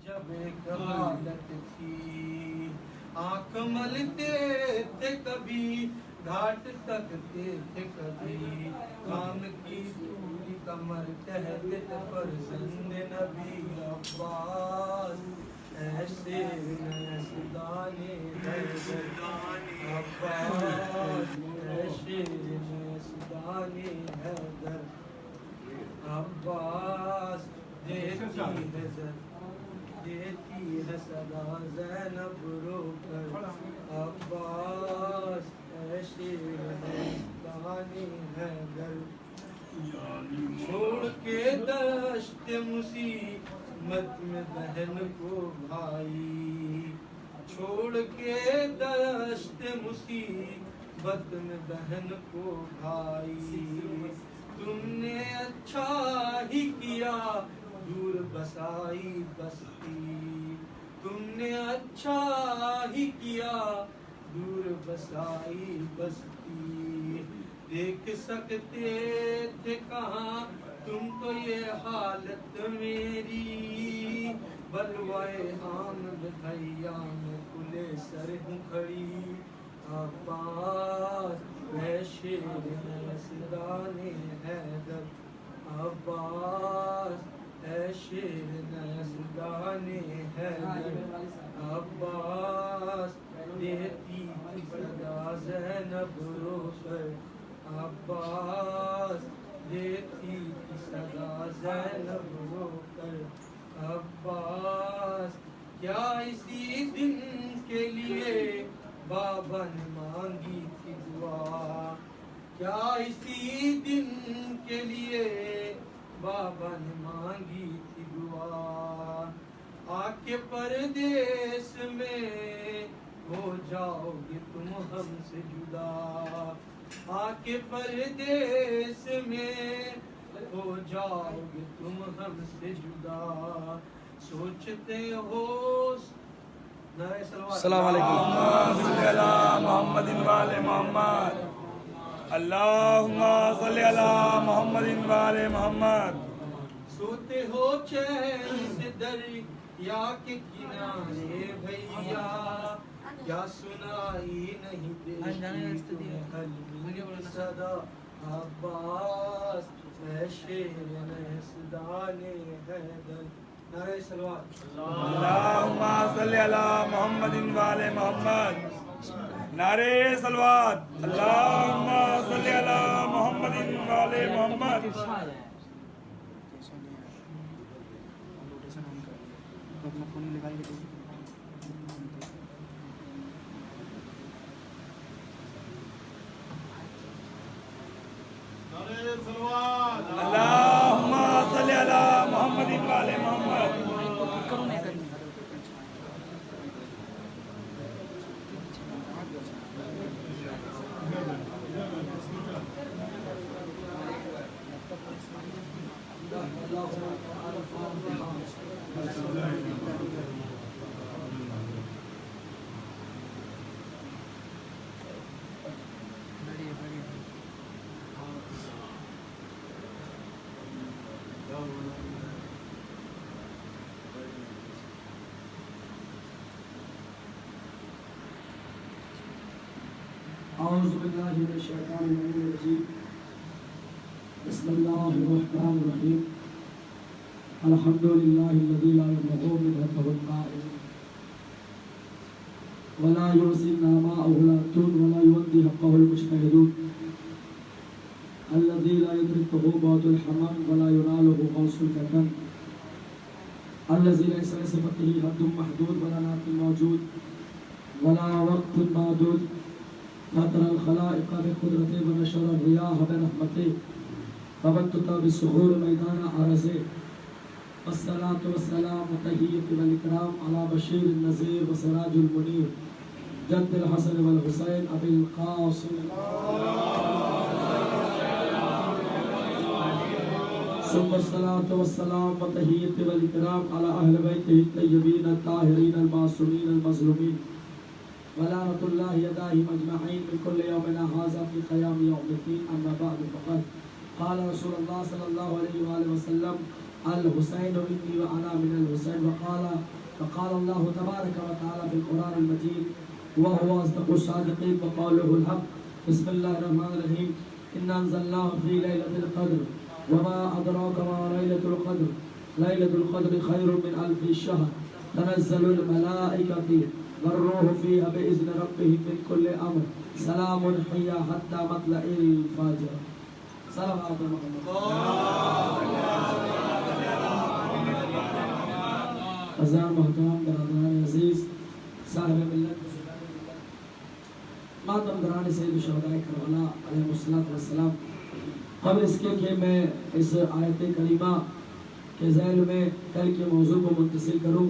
جب ایک حالت تھی آنکھ ملتے تھے کبھی گھاٹ تکتے تھے کبھی کام کی پوری کمر کہتے تھے فرزند نبی عباس ایسے نیستان حیدر عباس ایسے نیستان حیدر عباس دیتی ہے صدا زینب رو کر عباس اے شیر نیستان حیدر چھوڑ کے دشت مصیبت میں بہن کو بھائی چھوڑ کے دشت مصیبت میں بہن کو بھائی تم نے اچھا ہی کیا دور بسائی بستی تم نے اچھا ہی کیا دور بسائی بستی دیکھ سکتے تھے کہاں تم کو یہ حالت میری بلوائے آمد بھیا میں کھلے سر ہوں کھڑی عباس اے شیر نیستان حیدر عباس اے شیر نیستان حیدر عباس دیتی تھی صدا زینب رو کر عباس دیتی تھی صدا زینب رو کر عباس کیا اسی دن کے لیے بابا نے مانگی تھی دعا کیا اسی دن کے لیے بابا نے مانگی تھی دعا آ کے پردیس میں ہو جاؤ گے تم ہم سے جدا آ کے پردیس میں ہو جاؤ گے تم ہم سے جدا سوچتے ہو السلام علیکم صلی اللہ محمد وعلى محمد اللہم صلی اللہ محمد وعلى محمد سوتے ہو چین سے دریا کے کنارے بھیا کیا سنائی نہیں دیتی تمہیں حلمی کی صدا عباس اے شیر نیستان حیدر نعرہ صلوات اللہم صلی اللہ محمد وعلى محمد نعرہ صلوات اللہم صلی اللہ محمد وعلى محمد اللہم صلی اللہ محمد وعلى محمد اعوذ باللہ من الشیطان الرجیم بسم اللہ الرحمن الرحیم الحمدللہ الذی لا یبلغ منه القائل ولا يحصي ما أولادون ولا يودي حقه المجتهدون الذي لا يدركه بعض الحمام ولا يناله غوث الفتن الذي ليس لصفته حد محدود ولا نعت موجود ولا وقت معدود فطر الخلائق بقدرته ونشر الرياح برحمته فبتت بالسحور ميدان عرزه والصلاة والسلام تحية والإكرام على بشير النذير وسراج المنير جد الحسن والحسين أبي القاسم ثم الصلاة والسلام وتحية والإكرام على أهل بيته الطيبين الطاهرين المعصومين المظلومين ولعنة الله يداهم أجمعين من كل يومنا هذا في قيام يوم الدين أما بعد فقد قال رسول الله صلى الله عليه وآله وسلم الحسین منی وانا من الحسین وقال اللہ تبارک و تعالی فی القرآن المجید وهو اصدق الصادقین وقوله الحق بسم اللہ الرحمن الرحیم انا انزلناه فی لیلۃ القدر وما ادراک ما لیلۃ القدر لیلۃ القدر خیر من الف شہر تنزل الملائکۃ والروح فیہا بإذن ربهم من کل امر سلام ہی حتی مطلع الفجر. صلوات محمد. حضرات محترم برادران عزیز صاحب ملت ماتم دران سید الشہداء کربلا علیہ الصلوۃ والسلام. قبل اس کے کہ میں اس آیت کریمہ کے ذیل میں کل کے موضوع کو منتقل کروں،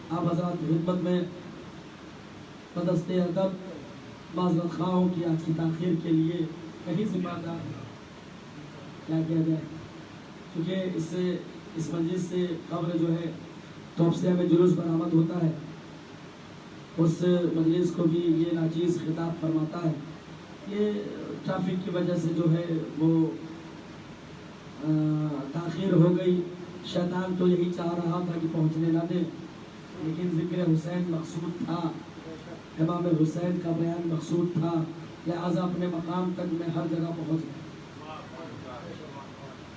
آپ حضرات کی خدمت میں بدست ادب معذرت خواہ ہوں کہ آج کی تاخیر کے لیے کہیں ذمہ دار کیا کیا جائے، کیونکہ اس مجلس سے قبل جو ہے توپسیہ میں جلوس برآمد ہوتا ہے، اس مجلس کو بھی یہ ناچیز خطاب فرماتا ہے. یہ ٹریفک کی وجہ سے جو ہے وہ تاخیر ہو گئی. شیطان تو یہی چاہ رہا تھا کہ پہنچنے نہ دے، لیکن ذکر حسین مقصود تھا، امام حسین کا بیان مقصود تھا، لہذا اپنے مقام تک میں ہر جگہ پہنچ گیا.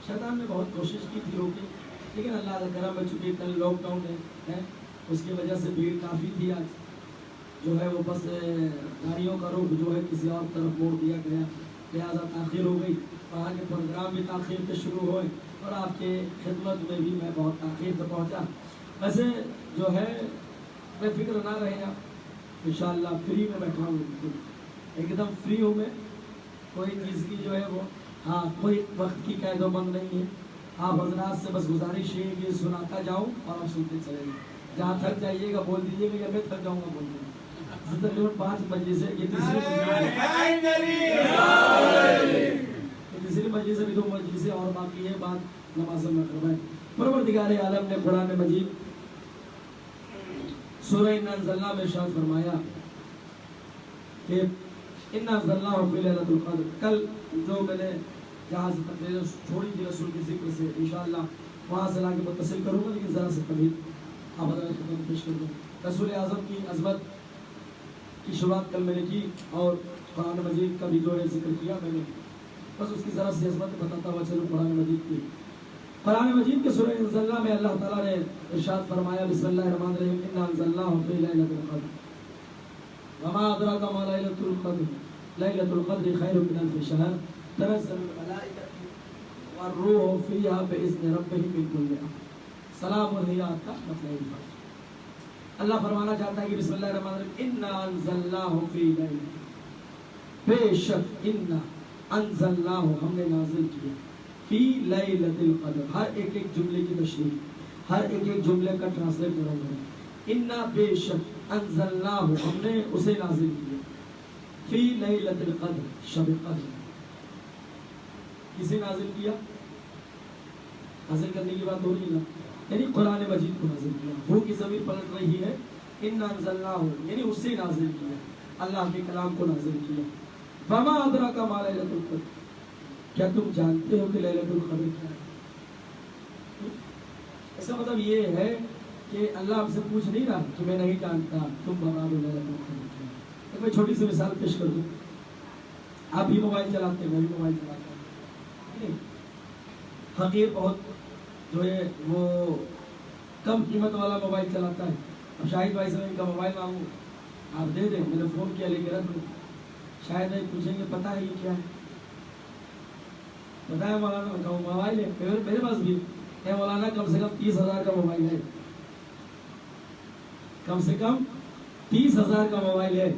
شیطان نے بہت کوشش کی تھی روکی، لیکن اللہ کا کرم ہے چونکہ کل لاک ڈاؤن ہے اس کی وجہ سے بھیڑ کافی تھی. آج جو ہے وہ بس گاڑیوں کا رخ جو ہے کسی اور طرف موڑ دیا گیا، لہٰذا تاخیر ہو گئی. وہاں کے پروگرام بھی تاخیر سے شروع ہوئے اور آپ کے خدمت میں بھی میں بہت تاخیر سے پہنچا. ویسے جو ہے بے فکر نہ رہے آپ، انشاءاللہ فری میں بیٹھا ہوں، ایک دم فری ہوں میں، کوئی چیز کی جو ہے وہ کوئی وقت کی قید و بند نہیں ہے. آپ حضرات سے بس گزارش ہے کہ سناتا جاؤں اور آپ سنتے چلے گئے. جہاں تھک جائیے گا بول دیجیے گا یا میں تھک جاؤں گا بول دیجیے گا. تقریباً 5 بجے سے یہ تیسری مجلس سے بھی 2 مجلسیں اور باقی ہے، بعد نماز مغرب ہے. پروردگار عالم نے قرآن مجید سورہ انا انزلنا میں ارشاد فرمایا کہ انا انزلناہ فی لیلۃ القدر. کل جو میں نے جہاں سے تقریر چھوڑی تھی رسول کے ذکر سے، انشاءاللہ وہاں سے لا کے متصل کروں گا، لیکن ذرا سے قبل آپ حضرات کی خدمت پیش کر دوں. رسول اعظم کی عظمت کی شروعات کل میں نے کی اور قرآن مجید کا بھی جو ہے ذکر کیا میں نے، بس اس کی ذرا سی عظمت بتاتا ہوا چلوں. قرآن مجید کی قرآن مجید کے سورہ انزلنا میں اللہ تعالیٰ نے ارشاد فرمایا بسم اللہ الرحمن الرحیم انا انزلناہ فی لیلۃ القدر وما ادراک ما لیلۃ القدر لیلۃ القدر خیر من الف شہر تنزل الملائکۃ والروح فیہا بإذن ربہم من کل امر سلام ہی حتی مطلع الفجر. اللہ فرمانا چاہتا ہے کہ بسم اللہ الرحمن الرحیم انا انزلناہ فی لیلۃ، بے شک انا انزلناہ ہم نے نازل کیا، فی لیلۃ القدر. ہر ایک جملے کی تشریح، ہر ایک جملے کا ٹرانسلیٹ کروں گا. انا بے شک انزلناہ ہم نے اسے نازل کیا، فی لیلۃ القدر شب قدر. کسے نازل کیا؟ حاصل کرنے کی بات ہو رہی ہے نا، یعنی قرآن مجید کو نازل کیا. ہو کی ضمیر پلٹ رہی ہے، انا انزلناہ یعنی اسے نازل کیا، اللہ کے کلام کو نازل کیا. وما ادراک ما لیلۃ القدر، کیا تم جانتے ہو کہ لیلۃ القدر کیا ہے؟ اس کا مطلب یہ ہے کہ اللہ ہم سے پوچھ نہیں رہا کہ میں نہیں جانتا، تم بتا دو لیلۃ القدر کیا ہے. ایک میں چھوٹی سی مثال پیش کر دوں. آپ بھی موبائل چلاتے ہیں، میں بھی موبائل چلاتا ہوں. حقیر بہت جو ہے وہ کم قیمت والا موبائل چلاتا ہے. اب شاہد بھائی سے میں ان کا موبائل مانگوں، آپ دے دیں. میں نے فون کیا لے کے رکھ دوں. شاید بھائی پوچھیں گے پتہ ہے یہ کیا ہے؟ بتایا مولانا کا موبائل ہے میرے پاس بھی ہے مولانا، کم سے کم 30,000 کا موبائل ہے، کم سے کم 30,000 کا موبائل ہے.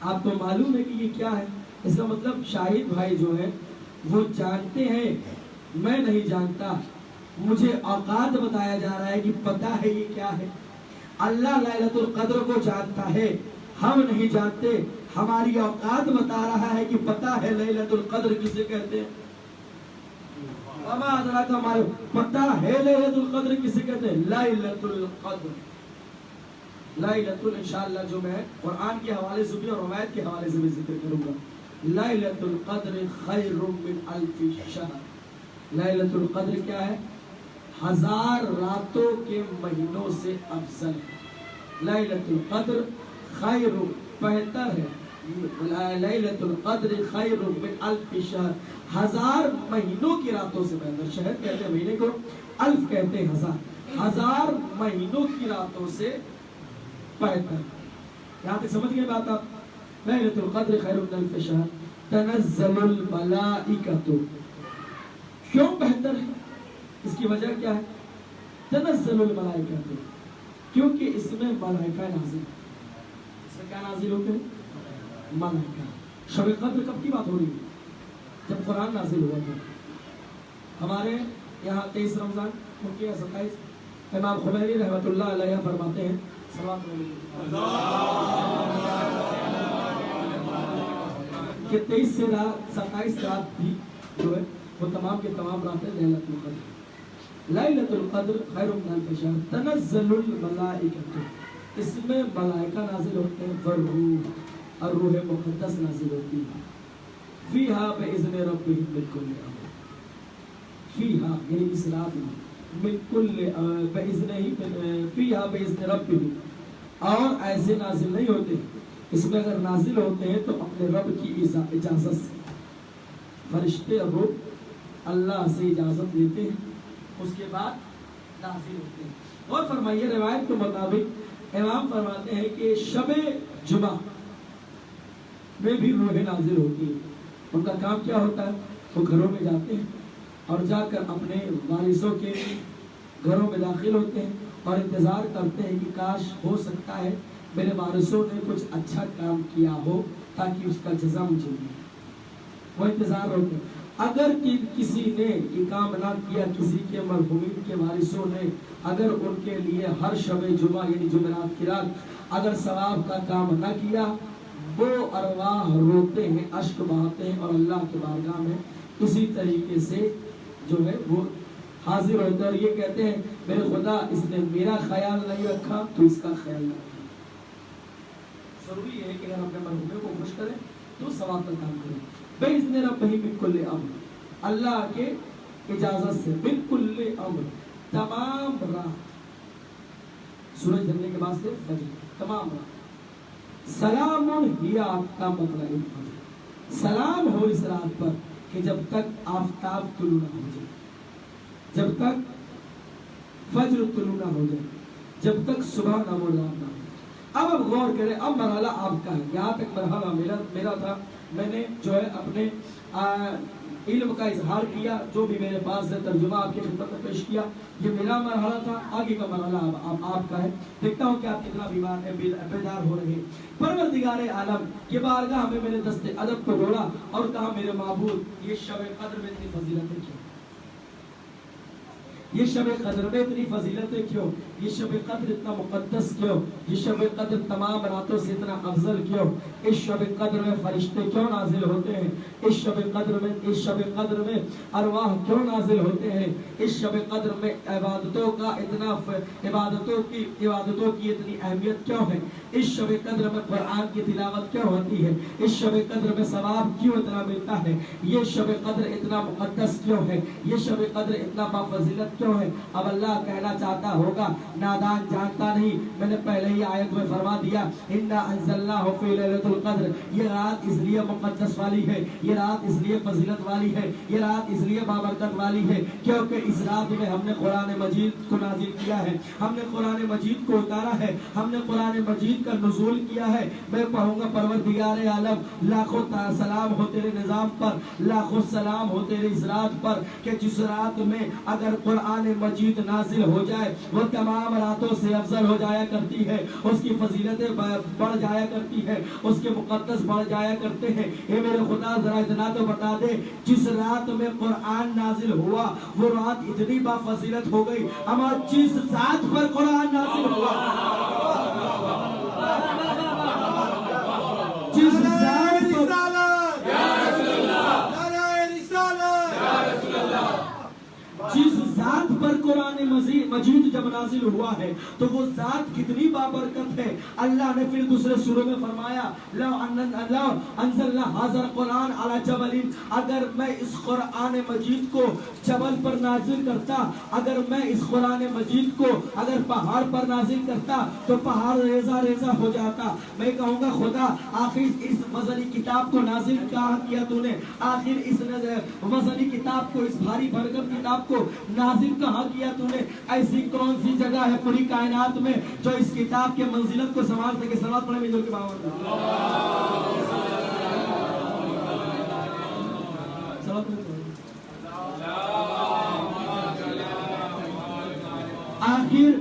آپ کو معلوم ہے کہ یہ کیا ہے؟ اس کا مطلب شاہد بھائی جو ہے وہ جانتے ہیں، میں نہیں جانتا. مجھے اوقات بتایا جا رہا ہے کہ پتہ ہے یہ کیا ہے. اللہ لیلۃ القدر کو جانتا ہے، ہم نہیں جانتے. ہماری اوقات بتا رہا ہے کہ پتہ ہے لیلۃ القدر کسے کہتے ہیں. وما ادراک ما پتہ ہے لیلۃ القدر کسے کہتے ہیں. لیلۃ القدر، لیلۃ انشاءاللہ جو میں قرآن کے حوالے سے بھی اور روایت کے حوالے سے بھی ذکر کروں گا. لیلۃ القدر خیر من الف شہر. لیلۃ القدر کیا ہے؟ 1000 रातों के महीनों से अफजल है। लैलतुल क़द्र खैर बेहतर है, लैलतुल क़द्र खैर मिन अल्फ शहर, 1000 महीनों की रातों से बेहतर। शहर कहते हैं महीने को, अल्फ कहते हैं 1000, 1000 महीनों की रातों से बेहतर। यहाँ तक समझ गए बात आप? लैलतुल क़द्र खैर मिन अल्फ शहर तनज़्ज़लुल मलाइकतु। क्यों बेहतर है? इसकी वजह क्या है? तनज़्ज़लुल मलाइकतु, क्योंकि इसमें मलाइका नाज़िल, इसमें क्या नाज़िल होते हैं? मलाइका। शब क़द्र कब की बात हो रही है? जब कुरान नाज़िल हुआ था। हमारे यहाँ 23 रमज़ान उनके यहाँ 27, इमाम खुमैनी रहमतुल्लाह अलैह फरमाते हैं कि 23 से 27 रात भी जो है वो तमाम के तमाम रातें लैलतुल क़द्र। लैलतुल क़द्र खैरुम मिन अल्फ शहर तनज़्ज़लुल मलाइकतु, इसमें मलाइका नाज़िल होते हैं, वरूह और रूह मुक़द्दस नाज़िल होती है। फ़ीहा बिइज़्नि रब्बिहिम मिन कुल्लि अम्र, फ़ीहा यानी इस रात में, मिन कुल्लि बिइज़्निही, फ़ीहा बिइज़्नि रब्बिहिम, और ऐसे नाज़िल नहीं होते, इसमें अगर नाज़िल होते हैं तो अपने रब की इजाज़त से। फरिश्ते और रूह अल्लाह से इजाज़त लेते हैं, उसके बाद नाज़िल होते हैं। और फरमाइए रिवायत के मुताबिक इमाम फरमाते हैं कि शबे जुमा में भी रूह नाज़िल होती है। उनका काम क्या होता है? वो घरों में जाते हैं और जाकर अपने वारिसों के घरों में दाखिल होते हैं और इंतज़ार करते हैं कि काश हो सकता है मेरे वारिसों ने कुछ अच्छा काम किया हो ताकि उसका जज़ा मुझे मिले। वो इंतज़ार होते हैं। अगर किसी ने ये काम ना किया, किसी के मरहूमीन के वारिसों ने अगर उनके लिए हर शब जुमा यानी जुमेरात की रात अगर सवाब का काम ना किया, वो अरवाह रोते हैं, अश्क बहाते हैं और अल्लाह के बारगाह में इसी तरीके से जो है वो हाजिर होते हैं और ये कहते हैं मेरे खुदा इसने मेरा ख्याल नहीं रखा तो इसका ख्याल नहीं रखा। जरूरी है कि अगर अपने मरहूमे को खुश करें तो सवाब का काम करें। बिइज़्नि रब्बिहिम मिन कुल्लि अम्र, अल्लाह के इजाजत से, मिन कुल्लि अम्र, तमाम रात, सूरज ढलने के बाद से फजर, तमाम रात। सलामुन हिया का मतलब सलाम हो इस रात पर कि जब तक आफताब तुलू ना हो जाए, जब तक फज्र तुलू ना हो जाए, जब तक सुबह ना मुराद ना हो। अब गौर करें, अब मरहला आपका है। यहाँ तक मरहला मेरा था, मैंने जो है अपने इल्म का इजहार किया, जो भी मेरे पास है तर्जुमा आपके खिदमत में पेश किया, ये मेरा मरहला था। आगे का मरहला अब आपका है। देखता हूँ कि आप कितना बेदार हो रहे हैं। परवरदिगार आलम के बारगाह में मैंने दस्ते अदब को जोड़ा और कहा मेरे माबूद ये शब कद्र में इतनी फजीलतें क्यों, ये शब कद्र में इतनी फजीलतें क्यों, ये शब कद्र इतना मुकद्दस क्यों, ये शब कद्र तमाम रातों से इतना अफजल क्यों, इस शब कद्र में फरिश्ते क्यों नाजिल होते हैं, इस शब कद्र में अरवाह क्यों नाजिल होते हैं, इस शब कद्र में इबादतों की इतनी अहमियत क्यों है, इस शब कद्र में कुरान की तिलावत क्यों होती है, इस शब कद्र में सवाब क्यों इतना मिलता है, ये शब कद्र इतना मुकद्दस क्यों है, ये शब कद्र इतना बाफजीलत क्यों है। अब अल्लाह कहना चाहता होगा नादान जानता नहीं, मैंने पहले ही आयत में फरमा दिया इन्ना अंज़लनाहु फी लैलतुल क़द्र, ये रात इसलिए मुकद्दस वाली है, ये रात इसलिए फजीलत वाली है, ये रात इसलिए बाबरकत वाली है क्योंकि इस रात में हमने कुरान मजीद को नाजिल किया है, हमने कुरान मजीद को उतारा है, हमने कुरान मजीद का नुज़ूल किया है। मैं कहूँगा परवरदिगार आलम लाखों सलाम हो तेरे निज़ाम पर, लाखों सलाम हो तेरे इस रात पर कि जिस रात में अगर कुरान मजीद नाजिल हो जाए वो तमाम रातों से अफजल हो जाया करती है, उसकी फजीलतें बढ़ जाया करती है, उसके मुकद्दस बढ़ जाया करते हैं। ये मेरे खुदा जरा इतना तो बता दे, जिस रात में कुरान नाजिल हुआ वो रात इतनी बाफजीलत हो गई, हमारा जिस रात पर कुरान नाजिल हुआ, जिस रात जिस जात पर कुरान मजीद जब नाजिल हुआ है तो वो ज़ात कितनी बाबरकत है। अल्लाह ने फिर दूसरे सूरह में फरमाया लौ अंज़लना हाज़ा कुरान अला जबलिन, अगर मैं इस कुरान मजीद को जबल पर नाजिल करता, अगर मैं इस कुरान मजीद को अगर पहाड़ पर नाजिल करता तो पहाड़ रेजा रेजा हो जाता। मैं कहूँगा खुदा आखिर इस वज़नी किताब को नाजिल कहाँ किया तूने, आखिर इस वज़नी किताब को, इस भारी भरकम किताब को नाजिल कहाँ किया तूने। ऐसी कौन सी जगह है पूरी कायनात में जो इस किताब के मंजिलत को संभाल सके। सलावत पढ़े मिल के बाबा आखिर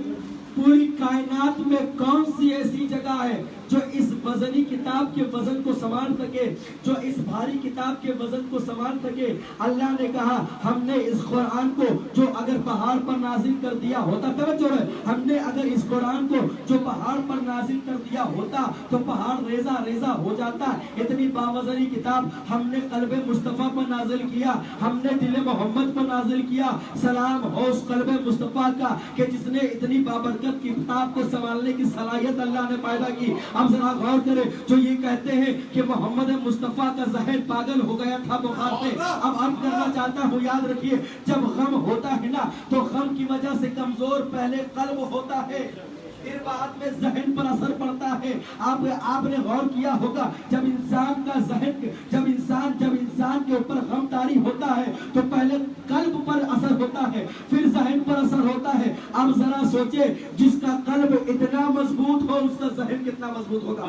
पूरी कायनात में कौन सी ऐसी जगह है जो इस वजनी किताब के वजन को संभाल सके, जो इस भारी किताब के वजन को संभाल सके। अल्लाह ने कहा हमने इस कुरान को जो अगर पहाड़ पर नाजिल कर दिया होता, तवज्जो है, हमने अगर इस कुरान को जो पहाड़ पर नाजिल कर दिया होता तो पहाड़ रेजा रेजा हो जाता। इतनी बावजनी किताब हमने कल्बे मुस्तफा पर नाजिल किया, हमने दिले मोहम्मद पर नाजिल किया। सलाम हो उस कल्बे मुस्तफा का कि जिसने इतनी बाबरकत किताब को संभालने की सलाहियत अल्लाह ने पैदा की। अब जरा गौर करें, जो ये कहते हैं कि मोहम्मद मुस्तफा का ज़हन पागल हो गया था बुखार से, अब अर्ज करना चाहता हूँ, याद रखिए जब गम होता है ना तो गम की वजह से कमजोर पहले कल्ब होता है, फिर बाद में जहन पर असर पड़ता है। आपने गौर किया होगा जब इंसान का जहन जब इंसान के ऊपर गमतारी होता है तो पहले कल्ब पर असर होता है, फिर जहन पर असर होता है। अब जरा सोचे जिसका कल्ब इतना मजबूत हो उसका जहन कितना मजबूत होगा,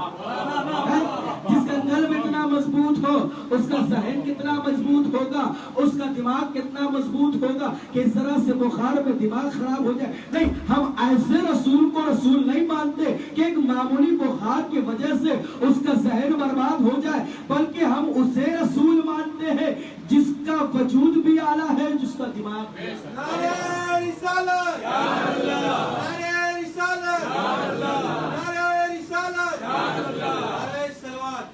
जिसका कल्ब इतना मजबूत हो उसका जहन कितना मजबूत होगा, उसका दिमाग कितना मजबूत होगा कि जरा से बुखार में दिमाग खराब हो जाए। नहीं, हम ऐसे रसूल को रसूल नहीं मानते कि एक मामूली बुखार की वजह से उसका जहन बर्बाद हो जाए, बल्कि हम उसे रसूल मानते हैं जिसका वजूद भी आला है, जिसका दिमाग भी। नारे रिसालत, या अल्लाह, नारे रिसालत, या अल्लाह, नारे रिसालत, या अल्लाह, नारे सलवात।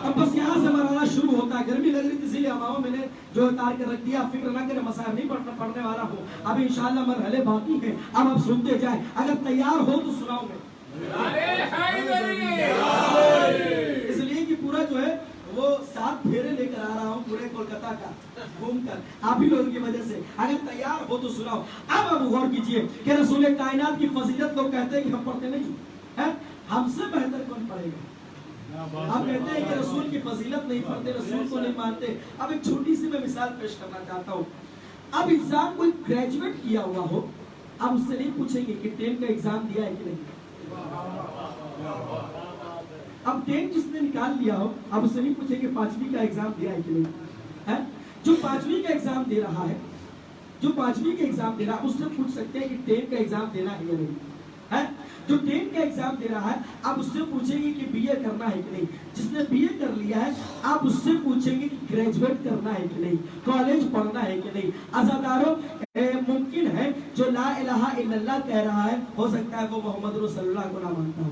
अब बस यहाँ से मरना शुरू होता है। गर्मी लग रही थी इसलिए हमारा मैंने जो उतार के रख दिया। फिक्र ना करें, मसाइल नहीं पढ़ने वाला हूँ, अभी इंशाअल्लाह मरहले बाकी हैं। अब आप सुनते जाए, अगर तैयार हो तो सुनाओ मैं। इसलिए कि पूरा जो है वो 7 फेरे लेकर आ रहा हूँ पूरे कोलकाता का घूमकर, आप ही लोगों की वजह से। अगर तैयार हो तो सुनाओ। अब आप गौर कीजिए कि रसूल कायनात की फजीलत लोग कहते हैं कि हम पढ़ते नहीं है, हमसे बेहतर कौन पढ़ेगा। आप कहते हैं कि रसूल की फजीलत नहीं पढ़ते, रसूल को नहीं मानते। अब एक छोटी सी मैं मिसाल पेश करना चाहता हूँ। अब इंसान कोई ग्रेजुएट किया हुआ हो, आप उससे नहीं पूछेंगे कि 10 का एग्जाम दिया है कि नहीं। अब 10 जिसने निकाल लिया हो, आप उससे नहीं पूछेंगे 5वीं का एग्जाम दिया है कि नहीं है। जो 5वीं का एग्जाम दे रहा है, जो 5वीं का एग्जाम दे रहा है, उससे पूछ सकते हैं कि 10 का एग्जाम देना है या नहीं है। जो 10 का एग्जाम दे रहा है, आप उससे पूछेंगे कि बीए करना है कि नहीं। जिसने बीए कर लिया है, आप उससे पूछेंगे कि ग्रेजुएट करना है कि नहीं, कॉलेज पढ़ना है कि नहीं। अज़ादारों, मुमकिन है जो ला इलाहा इल्लल्लाह कह रहा है, हो सकता है वो मोहम्मद रसूलुल्लाह को ना मानता हो।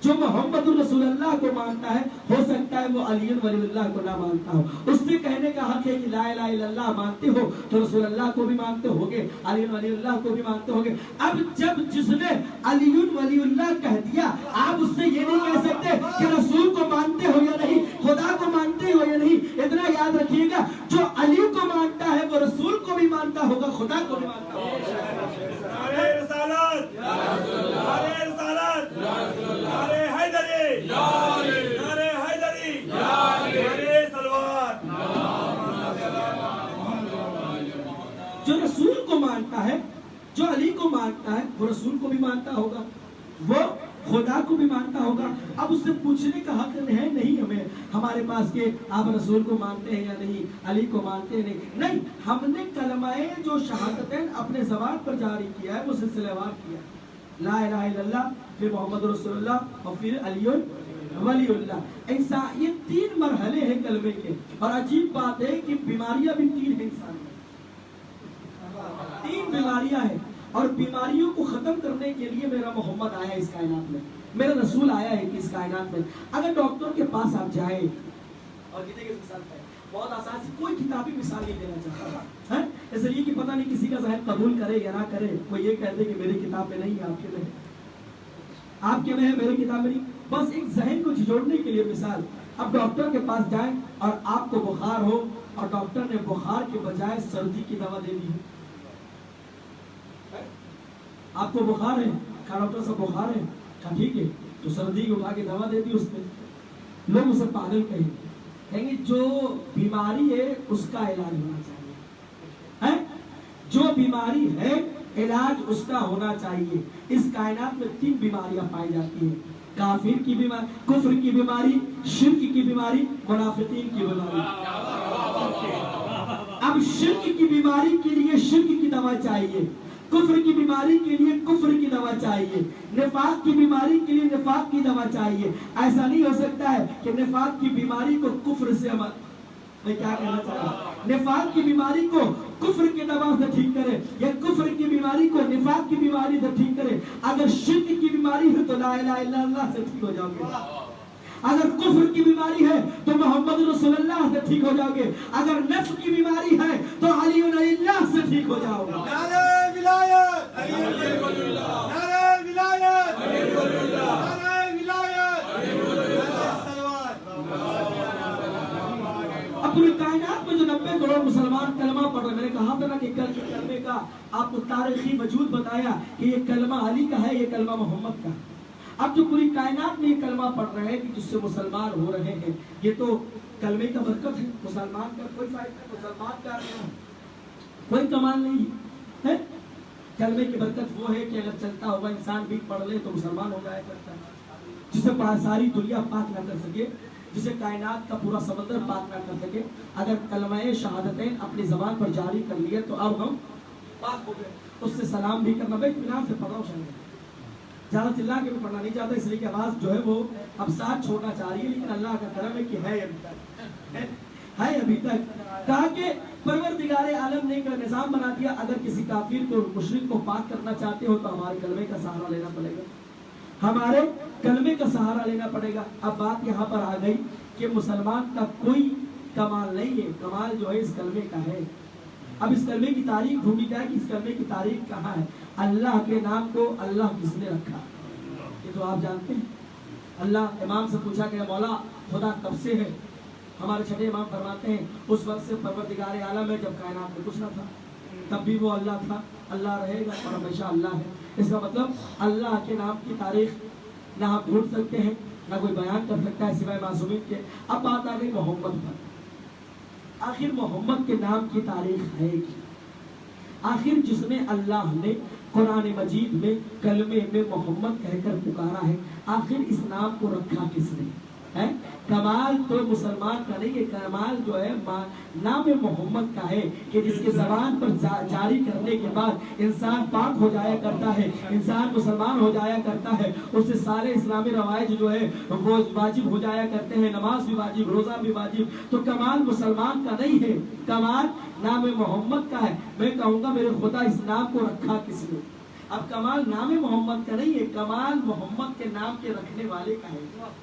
जो मोहम्मद रसूलुल्लाह को मानता है, हो सकता है वो अली वलीउल्लाह को ना मानता हो। उससे कहने का हक है कि ला इलाहा इल्लल्लाह मानते हो तो रसूलुल्लाह को भी मानते होगे, अली वलीउल्लाह को भी मानते होगे। अब जब जिसने अली वलीउल्लाह कह दिया, आप उससे ये नहीं कह सकते कि रसूल को मानते हो या नहीं, खुदा को मानते हो या नहीं। इतना याद रखिएगा, जो अली को मानता है वो रसूल को भी मानता होगा, खुदा को भी मानता होगा। नारे रिसालत, नारे रिसालत, नारे हैदरी, नारे हैदरी, नारे सलवात। जो रसूल को मानता है, जो अली को मानता है, वो रसूल को भी मानता होगा, वो खुदा को भी मानता होगा। अब उससे पूछने का हक है नहीं हमें, हमारे पास के आप रसूल को मानते हैं या नहीं, अली को मानते हैं नहीं। हमने कलमाए जो शहादतैन अपने ज़बान पर जारी किया है वो सिलसिलेवार किया, ला इलाहा इल्लल्लाह, फिर मोहम्मद रसूलुल्लाह और फिर अली वलीउल्लाह। इंसान, ये 3 मरहले हैं कलमे के। और अजीब बात है कि बीमारियां भी 3 हैं इंसान में, 3 बीमारियां हैं। और बीमारियों को खत्म करने के लिए मेरा मोहम्मद आया इस कायनात में, मेरा रसूल आया है कि इस कायनात में। अगर डॉक्टर के पास आप जाए, और बहुत आसान से कोई किताबी मिसाल नहीं देना चाहता है, اس لیے کہ پتہ نہیں کسی کا ذہن قبول کرے یا نہ کرے. وہ یہ کہتے کہ میری کتاب میں نہیں ہے، آپ کے میں ہے، آپ کے میں ہے، میری کتاب میں نہیں. بس ایک ذہن کو جھجوڑنے کے لیے مثال. اب ڈاکٹر کے پاس جائیں اور آپ کو بخار ہو اور ڈاکٹر نے بخار کے بجائے سردی کی دوا دے دی ہے. آپ کو بخار ہے، کہا ڈاکٹر صاحب بخار ہے، کہا ٹھیک ہے، تو سردی کی اٹھا کے دوا دے دی اس نے. لوگ اسے پاگل کہیں گے جو بیماری ہے اس کا علاج ہونا چاہیے. جو بیماری ہے علاج اس کا ہونا چاہیے. اس کائنات میں 3 بیماریاں پائی جاتی ہیں: کافر کی بیماری، کفر کی بیماری، شرک کی بیماری، منافقین کی بیماری. اب شرک کی بیماری کے لیے شرک کی دوا چاہیے، کفر کی بیماری کے لیے کفر کی دوا چاہیے، نفاق کی بیماری کے لیے نفاق کی دوا چاہیے. ایسا نہیں ہو سکتا ہے کہ نفاق کی بیماری کو کفر سے میں کیا کہنا چاہ رہا ہوں، نفاق کی بیماری کو کفر کی دوا سے ٹھیک کرے یا کفر کی بیماری کو نفاق کی بیماری سے ٹھیک کرے. اگر شرک کی بیماری ہے تو لا الہ الا اللہ سے ٹھیک ہو جاؤ گے. اگر کفر کی بیماری ہے تو محمد رسول اللہ سے ٹھیک ہو جاؤ گے. اگر نفس کی بیماری ہے تو علی اللہ سے ٹھیک ہو جاؤ گے. نعرہ ولایت علی ولی اللہ، نعرہ ولایت علی ولی اللہ، نعرہ ولایت علی ولی اللہ، صلوات. اب پوری کائنات میں جو 90 کروڑ مسلمان کلمہ پڑھ رہے ہیں، میں نے کہا تھا نا کہ کلمے کا آپ کو تاریخی وجود بتایا کہ یہ کلمہ علی کا ہے، یہ کلمہ محمد کا. اب جو پوری کائنات میں یہ کلمہ پڑھ رہے ہیں کہ جس سے مسلمان ہو رہے ہیں، یہ تو کلمے کا برکت ہے. مسلمان کا کوئی فائدہ نہیں، مسلمان کا کوئی کمال نہیں ہے. کلمے کی برکت وہ ہے کہ اگر چلتا ہوا انسان بھی پڑھ لے تو مسلمان ہو جایا کرتا ہے. جسے ساری دنیا پاک نہ کر سکے، جسے کائنات کا پورا سمندر پاک نہ کر سکے، اگر کلمہ شہادتین اپنی زبان پر جاری کر لیے تو اب ہم پاک ہو گئے. اس سے سلام بھی کرنا، بھائی اطمینان سے پڑھا شاید زیادہ چلا کے بھی پڑھنا نہیں چاہتا، اس لیے کہ آواز جو ہے وہ اب ساتھ چھوڑنا چاہ رہی ہے. لیکن اللہ کا کرم ہے کہ ہے ابھی تک. کہا کہ پروردگار عالم نے ایک نظام بنا دیا، اگر کسی کافر کو مشرک کو پاک کرنا چاہتے ہو تو ہمارے کلمے کا سہارا لینا پڑے گا، ہمارے کلمے کا سہارا لینا پڑے گا. اب بات یہاں پر آ گئی کہ مسلمان کا کوئی کمال نہیں ہے، کمال جو ہے اس کلمے کا ہے. اب اس کلمے کی تاریخ ڈھونڈی جائے کہ اس کلمے کی تاریخ کہاں ہے. اللہ کے نام کو اللہ کس نے رکھا یہ تو آپ جانتے ہیں. اللہ امام سے پوچھا کہ مولا خدا کب سے ہے؟ ہمارے چھٹے امام فرماتے ہیں اس وقت سے پروردگار عالم ہے جب کائنات میں کچھ نہ تھا، تب بھی وہ اللہ تھا، اللہ رہے گا اور ہمیشہ اللہ ہے. اس کا مطلب اللہ کے نام کی تاریخ نہ ہم ڈھونڈ سکتے ہیں نہ کوئی بیان کر سکتا ہے سوائے معصومین کے. اب بات آ گئی محمد پر. آخر محمد کے نام کی تاریخ ہے کہ آخر جس نے اللہ نے قرآن مجید میں کلمے میں محمد کہہ کر پکارا ہے، آخر اس نام کو رکھا کس نے ہے؟ کمال تو مسلمان کا نہیں ہے، کمال جو ہے نام محمد کا ہے کہ جس کے زبان پر جاری کرنے کے بعد انسان پاک ہو جایا کرتا ہے، انسان مسلمان ہو جایا کرتا ہے. اس سے سارے اسلامی روائج جو ہے وہ واجب ہو جایا کرتے ہیں، نماز بھی واجب، روزہ بھی واجب. تو کمال مسلمان کا نہیں ہے، کمال نام محمد کا ہے. میں کہوں گا میرے خدا اس نام کو رکھا کس نے؟ اب کمال نام محمد کا نہیں ہے، کمال محمد کے نام کے رکھنے والے کا ہے.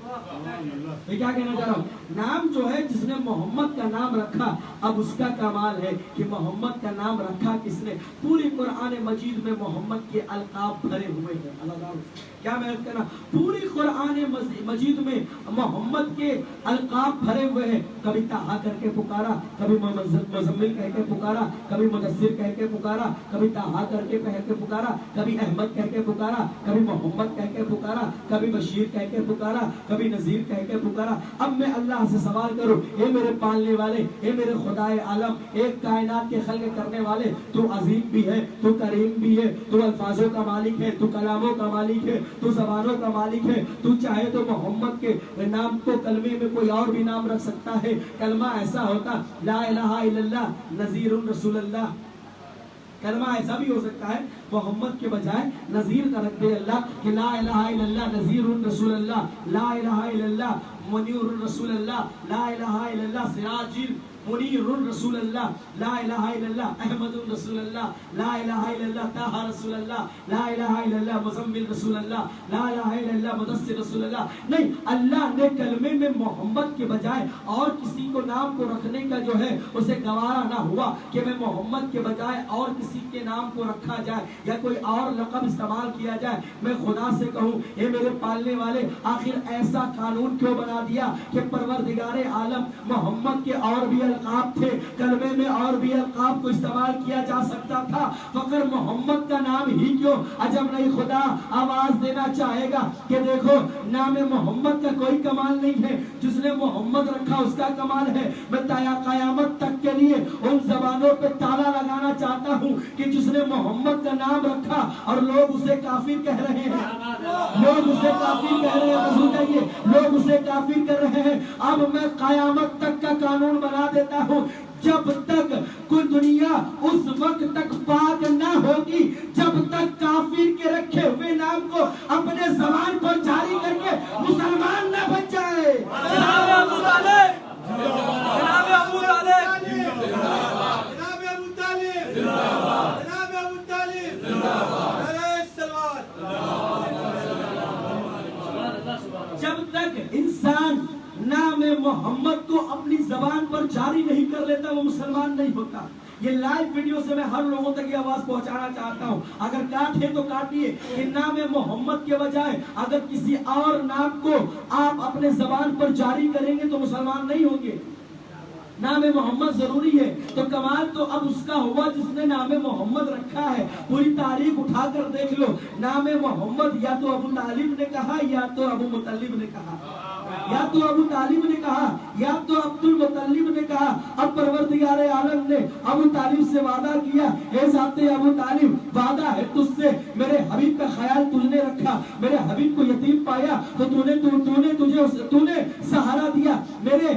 میں کیا کہنا چاہ رہا ہوں، نام جو ہے جس نے محمد کا نام رکھا اب اس کا کمال ہے کہ محمد کا نام رکھا کس نے. پوری قرآن مجید میں محمد کے القاب بھرے ہوئے ہیں. اللہ کیا میں کہنا، پوری قرآن مجید میں محمد کے القاب بھرے ہوئے ہیں. کبھی طہا کر کے پکارا، کبھی مزمل کہہ کے پکارا، کبھی مدثر کہہ کے پکارا، کبھی طہا کر کے کہہ کے پکارا، کبھی احمد کہہ کے پکارا، کبھی محمد کہہ کے پکارا، کبھی بشیر کہہ کے پکارا، کبھی نذیر کہہ کے پکارا. اب میں اللہ سے سوال کروں، اے میرے پالنے والے، اے میرے خدائے عالم، ایک کائنات کے خلق کرنے والے، تو عظیم بھی ہے، تو کریم بھی ہے، تو الفاظوں کا مالک ہے، تو کلاموں کا مالک ہے، تو زبانوں کا مالک ہے. تو چاہے تو محمد کے نام کو کلمے میں کوئی اور بھی نام رکھ سکتا ہے. کلمہ ایسا ہوتا لا الہ الا اللہ نذیر رسول اللہ، کلمہ ایسا بھی ہو سکتا ہے محمد کے بجائے نذیر کا رکھ دے اللہ کہ لا الہ الا اللہ نذیر رسول اللہ، لا الہ الا اللہ منیر رسول اللہ، لا الہ الا اللہ سراج मुनीरुर रसूल अल्लाह, ला इलाहा इल्लल्लाह, अहमदुर रसूल अल्लाह, ला इलाहा इल्लल्लाह, ताहा रसूल अल्लाह, ला इलाहा इल्लल्लाह, मुज़म्मिल रसूल अल्लाह, ला इलाहा इल्लल्लाह, मुदस्सिर रसूल अल्लाह। नहीं, अल्लाह ने कलमे में मोहम्मद के बजाय और किसी को नाम को रखने का जो है उसे गवारा ना हुआ कि मैं मोहम्मद के बजाय और किसी के नाम को रखा जाए या कोई और लक़ब इस्तेमाल किया जाए। मैं खुदा से कहूँ, ये मेरे पालने वाले, आखिर ऐसा कानून क्यों बना दिया कि परवरदिगारे आलम मोहम्मद के और भी अलकाब थे, कलमे में और भी अलकाब को इस्तेमाल किया जा सकता था, फकर मोहम्मद का नाम ही क्यों? अजब नहीं, खुदा आवाज देना चाहेगा कि देखो, नाम मोहम्मद का कोई कमाल नहीं है, जिसने मोहम्मद रखा उसका कमाल है। मैं क़यामत तक के लिए उन जबानों पे ताला लगाना चाहता हूँ कि जिसने मोहम्मद का नाम रखा और लोग उसे काफिर कह रहे हैं, लोग उसे काफिर कह रहे हैं, लोग उसे काफिर कर रहे हैं। अब मैं क़यामत तक का कानून बना देता हूँ, जब तक कोई दुनिया उस वक्त तक पाक ना होगी जब तक काफिर के रखे हुए नाम को अपने जबान पर जारी करके मुसलमान न बन जाए। जनाब अबू तालिब, जनाब अबू तालिब, जनाब अबू तालिब, जनाब अबू तालिब, नारे सलवात। जब तक इंसान नाम मोहम्मद को अपनी जबान पर जारी नहीं कर लेता वो मुसलमान नहीं होता। ये लाइव वीडियो से मैं हर लोगों तक ये आवाज पहुंचाना चाहता हूं, अगर काटे तो काटिए कि नाम मोहम्मद के बजाय अगर किसी और नाम को आप अपने जबान पर जारी करेंगे तो मुसलमान नहीं होंगे। नाम मोहम्मद जरूरी है, तो कमाल तो अब उसका हुआ जिसने नाम मोहम्मद रखा है। पूरी तारीख उठाकर देख लो, नाम मोहम्मद या तो अबू तालिब ने कहा या तो अबू मुतल्लिब ने कहा, या तो अबू तालिब ने कहा या तो अब्दुल मुतल्लिब ने कहा। अब परवरदिगारे आलम ने अबू तालिब से वादा किया, हे ज़ाते अबू तालिब, वादा है तुझसे, मेरे हबीब का ख्याल तुझने रखा, मेरे हबीब को यतीम पाया तो तूने सहारा दिया, मेरे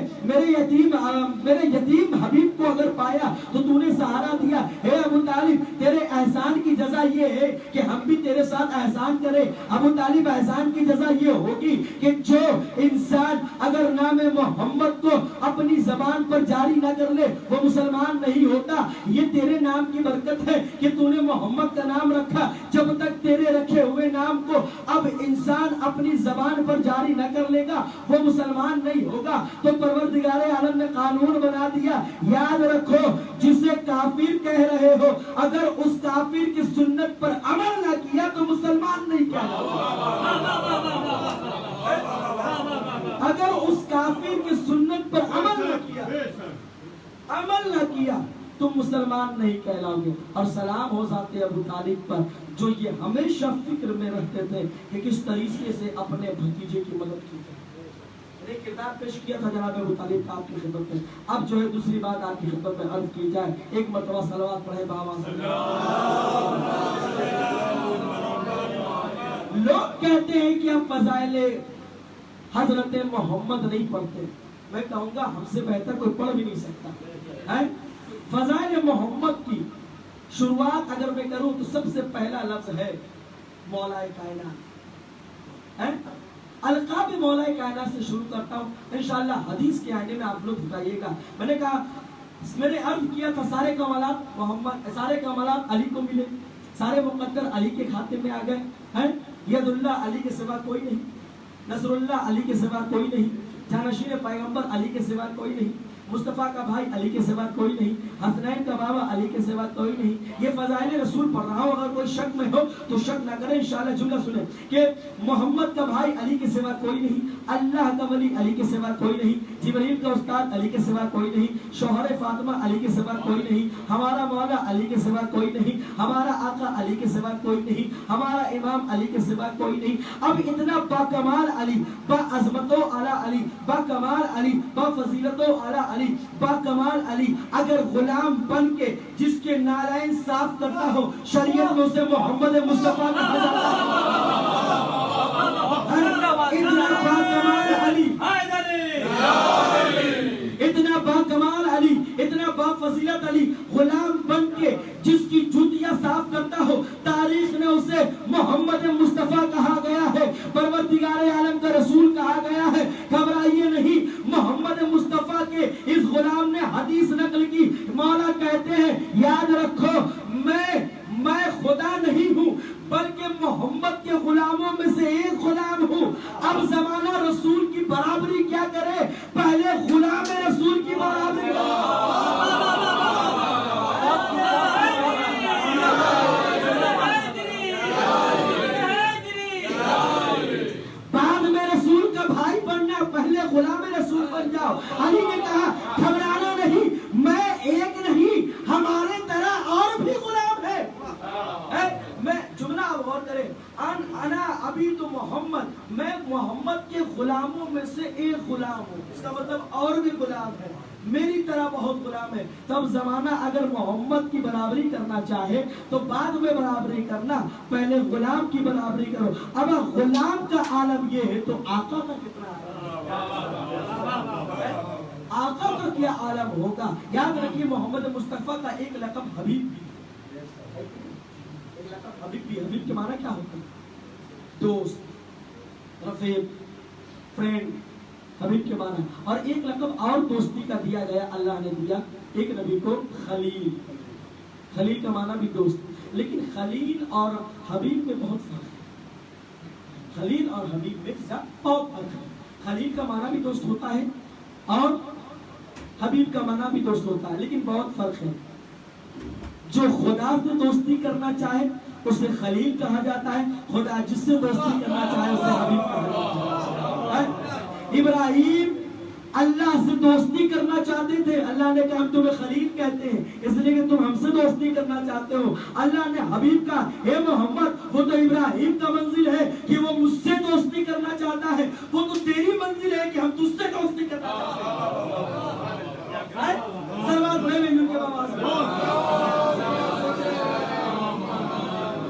यतीम हबीब को अगर पाया तो तूने सहारा दिया। हे अबू तालिब, तेरे एहसान की जजा ये है कि हम भी तेरे साथ एहसान करें। अबू तालिब, एहसान की जजा ये होगी कि जो इंसान अगर नाम मोहम्मद को अपनी जबान पर जारी न कर ले वो मुसलमान नहीं होता। ये तेरे नाम की बरकत है कि तूने मोहम्मद का नाम रखा। जब तक तेरे रखे हुए नाम को अब इंसान अपनी जबान पर जारी न कर लेगा वो मुसलमान नहीं होगा। तो परवरदिगारे आलम ने कानून बना दिया, याद रखो, जिसे काफिर कह रहे हो अगर उस काफिर की सुन्नत पर अमल न किया तो मुसलमान नहीं कहलाओगे। अगर उस काफिर की सुन्नत पर अमल न किया तुम मुसलमान नहीं कहलाओगे। और सलाम हो जाते अबू तालिब पर जो ये हमेशा फिक्र में रहते थे कि किस तरीके से अपने भतीजे की मदद की जाए। एक किताब पेश किया था जनाब अबू तालिब का आपकी खिदमत में। अब जो है दूसरी बात आपकी खिदमत में अर्ज की जाए, एक मरतबा सलवात पढ़े बाबा। लोग कहते हैं कि हम फजाइले हजरत मोहम्मद नहीं पढ़ते। मैं कहूंगा हमसे बेहतर कोई पढ़ भी नहीं सकता है। फजाइले मोहम्मद की शुरुआत अगर मैं करूं तो सबसे पहला लफ्ज है मौलाए कायनात है। अलकाब मौलाए कायनात से शुरू करता हूं, इंशाअल्लाह हदीस के आईने में आप लोग उठाइएगा। मैंने कहा, मैंने अर्ज किया था सारे कमालात मोहम्मद, सारे कमालात अली को मिले, सारे मुकद्दर अली के खाते में आ गए हैं। यदुल्ला अली के सिवा कोई नहीं, नसरुल्लाह अली के सिवा कोई नहीं, जानशीन पैगंबर अली के सिवा कोई नहीं, मुस्तफ़ा का भाई अली के सिवा कोई नहीं, हसनैन का बाबा अली के सिवा कोई नहीं। ये फजाइल रसूल पढ़ रहा हूँ, अगर कोई शक में हो तो शक ना करें, इंशाअल्लाह जुमला सुने कि मोहम्मद का भाई अली के सिवा कोई नहीं, अल्लाह का वली अली के सिवा कोई नहीं, जिब्रील का उस्ताद अली के सिवा कोई नहीं, शौहर फातिमा अली के सिवा कोई नहीं, हमारा मौला अली के सिवा कोई नहीं, हमारा आका अली के सिवा कोई नहीं, हमारा इमाम अली के सिवा कोई नहीं। अब इतना बाकमाल अली, बाअज़मतो आला अली, बाकमाल अली, बाफजीलतो आला अली, बाकमाल अली अगर गुलाम बन के जिसके नारायण साफ करता हो शरीयत में उसे मोहम्मद मुस्तफा कहा जाता है। इतना बाकमाल अली, इतना बाकमाल अली, इतना बाफजीलत अली गुलाम बन के जिसकी जूतियां साफ करता हो, तारीख ने उसे मोहम्मद मुस्तफा कहा गया है, परवरदिगारे आलम का रसूल कहा गया है। घबराइए नहीं, मोहम्मद मुस्तफा के اس غلام نے حدیث نقل کی. مولا کہتے ہیں یاد رکھو میں خدا نہیں ہوں بلکہ محمد کے غلاموں میں سے ایک غلام ہوں. اب زمانہ رسول کی برابری کیا کرے, پہلے غلام رسول کی برابری. بعد میں رسول کا بھائی بننا, پہلے غلام رسول بن جاؤ. علی نے کہا گھبرانا نہیں, میں ایک نہیں, ہمارے طرح اور بھی غلام ہے. میں جملہ غور کریں, انا ابھی تو محمد, میں محمد کے غلاموں میں سے ایک غلام ہوں. اس کا مطلب اور بھی غلام ہے, میری طرح بہت غلام ہے. تب زمانہ اگر محمد کی برابری کرنا چاہے تو بعد میں برابری کرنا, پہلے غلام کی برابری کرو. اب غلام کا عالم یہ ہے تو آقا کا کتنا ہے, آقا کا کیا عالم ہوگا. یاد رکھیے محمد مصطفیٰ کا ایک لقب حبیب بھی, حبیب کے معنی کیا ہوتا ہے, دوست, رفیق, فرینڈ, حبیب کے معنی. اور ایک لقب اور دوستی کا دیا گیا, اللہ نے دیا ایک نبی کو خلیل. خلیل کا معنی بھی دوست, لیکن خلیل اور حبیب میں بہت فرق ہے. خلیل اور حبیب میں بہت فرق ہے. خلیل کا معنی بھی دوست ہوتا ہے اور حبیب کا معنی بھی دوست ہوتا ہے, لیکن بہت فرق ہے. جو خدا سے دوستی کرنا چاہے اسے خلیل کہا جاتا ہے, خدا جس سے دوستی کرنا چاہے اسے حبیب کہا جاتا ہے. ابراہیم اللہ سے دوستی کرنا چاہتے تھے, اللہ نے کہا ہم تمہیں خلیل کہتے ہیں اس لیے کہ تم ہم سے دوستی کرنا چاہتے ہو. اللہ نے حبیب کا اے محمد وہ تو ابراہیم کا منزل ہے کہ وہ مجھ سے دوستی کرنا چاہتا ہے, وہ تو تیری منزل ہے کہ ہم تجھ سے دوستی کرنا چاہتے ہیں. سلوات پڑھیں ان کے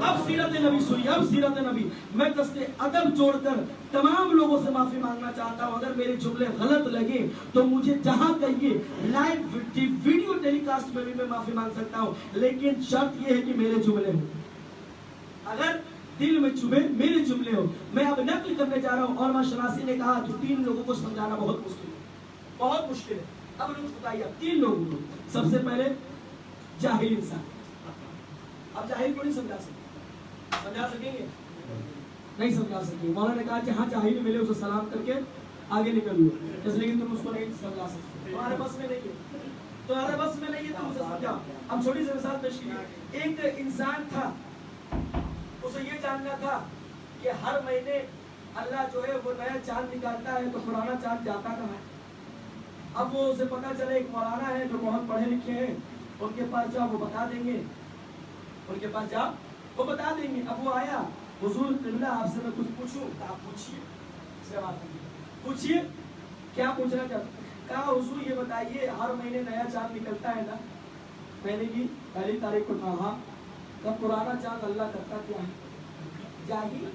اب سیرت نبی سنیے, اب سیرت نبی. میں دستے ادب جوڑ کر تمام لوگوں سے معافی مانگنا چاہتا ہوں. اگر میرے جملے غلط لگے تو مجھے جہاں کہیے لائیو ویڈیو ٹیلی کاسٹ میں بھی میں معافی مانگ سکتا ہوں, لیکن شرط یہ ہے کہ میرے جملے ہوں, اگر دل میں چبھے میرے جملے ہو. میں اب نقل کرنے جا رہا ہوں. اور شناسی نے کہا کہ 3 لوگوں کو سمجھانا بہت مشکل ہے, بہت مشکل ہے. اب لوگ بتائیے 3 لوگوں کو. سب سے پہلے جاہل انسان. اب جاہل کو نہیں سمجھا سکیں گے, نہیں سمجھا سکیں. مولانا نے کہا جہاں جاہل ملے اسے سلام کر کے آگے نکل لو, اس لیے تم اس کو نہیں سمجھا سکتے, تمہارے بس میں نہیں ہے, تمہارے بس میں نہیں ہے, تم اسے سمجھا. اب چھوٹی سی مثال پیش کیجیے. ایک انسان تھا, اسے یہ جاننا تھا کہ ہر مہینے اللہ جو ہے وہ نیا چاند نکالتا ہے تو پرانا چاند جاتا کہاں ہے. اب وہ اسے پتا چلے ایک مولانا ہے جو بہت پڑھے لکھے ہیں, ان کے پاس جاؤ وہ بتا دیں گے, ان کے پاس جاؤ وہ بتا دیں گے. اب وہ آیا, حضور قبلہ آپ سے میں کچھ پوچھوں, آپ پوچھیے کیا پوچھنا چاہتے. کہا حضور یہ بتائیے ہر مہینے نیا چاند نکلتا ہے نا. مہینے کی 1 تاریخ کو کہا, تب پرانا چاند اللہ کرتا کیا ہے, جاہل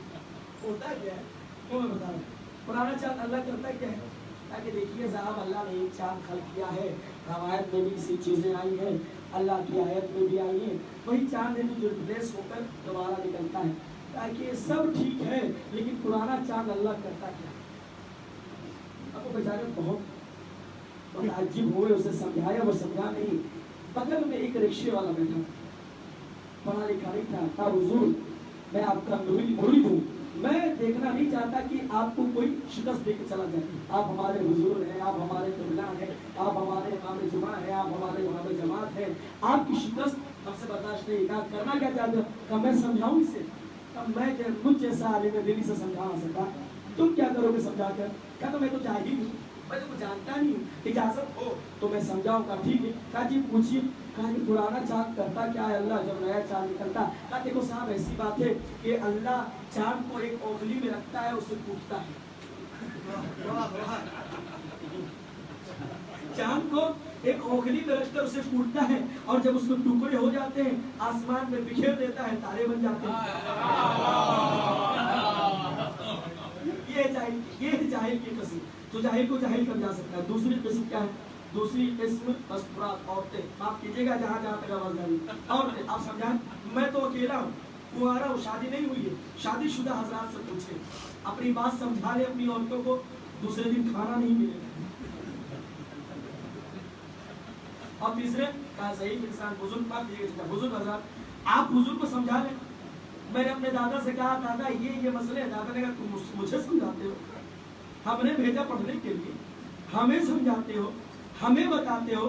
ہوتا کیا ہے, تو میں بتا رہا ہوں پرانا چاند اللہ کرتا کیا ہے. تاکہ دیکھیے صاحب اللہ نے ایک چاند خلق کیا ہے, روایت میں بھی اسی چیزیں آئی ہیں, اللہ کی آیت میں بھی آئی ہیں, وہی چاند ہے جو ریپلیس ہو کر دوبارہ نکلتا ہے. تاکہ سب ٹھیک ہے لیکن پرانا چاند اللہ کرتا کیا ہے. اب وہ بیچارے بہت عجیب ہوئے, اسے سمجھایا وہ سمجھا نہیں. بغل میں ایک رکشے والا بیٹھا, پڑھا لکھا نہیں تھا. کہا حضور میں آپ کا مرید ہوں, میں دیکھنا نہیں چاہتا کہ آپ کو کوئی شکست دے کے چلا جائے. آپ ہمارے حضور ہیں, آپ ہمارے قبلہ ہیں, آپ ہمارے امام جمعہ ہیں, آپ ہمارے امام جماعت ہیں, آپ کی شکست ہم سے برداشت نہیں. کہا کرنا کیا چاہتے ہو. کہا میں سمجھاؤں اس سے. میں مجھ جیسا عالم دلی سے سمجھا نہ سکا, تم کیا کرو گے سمجھا کر. کہا تو میں تو جاہل ہوں, میں تو جانتا نہیں ہوں, اجازت ہو تو میں سمجھاؤں. کا ٹھیک ہے. کہا جی پوچھیے. کہا کہ پرانا چاند کرتا کیا ہے اللہ جب نیا چاند نکلتا. کہا دیکھو صاحب ایسی بات ہے کہ اللہ چاند کو ایک اوکھلی میں رکھتا ہے, اسے کوٹتا ہے. چاند کو ایک اوکھلی میں رکھ کر اسے کوٹتا ہے, اور جب اس میں ٹکڑے ہو جاتے ہیں آسمان میں بکھیر دیتا ہے, تارے بن جاتے ہیں. یہ جاہل کی قسم. تو جاہل کو جاہل کر جا سکتا ہے. دوسری قسم کیا ہے, دوسری قسم مستورات عورتیں. معاف کیجیے گا جہاں جہاں تک آواز آ رہی عورتیں. آپ سمجھائیں, میں تو اکیلا ہوں, کنوارا ہوں, شادی نہیں ہوئی ہے. شادی شدہ حضرات سے پوچھیں, اپنی بات سمجھا لے اپنی عورتوں کو, دوسرے دن کھانا نہیں ملے. اور تیسرے کہا ضعیف انسان بزرگ بات یہ بزرگ حضرات آپ بزرگ کو سمجھا لیں. میں نے اپنے دادا سے کہا دادا یہ مسئلے ہیں. دادا نے کہا تم مجھے سمجھاتے ہو, ہم نے بھیجا پڑھنے کے لیے, ہمیں سمجھاتے ہو, ہمیں بتاتے ہو.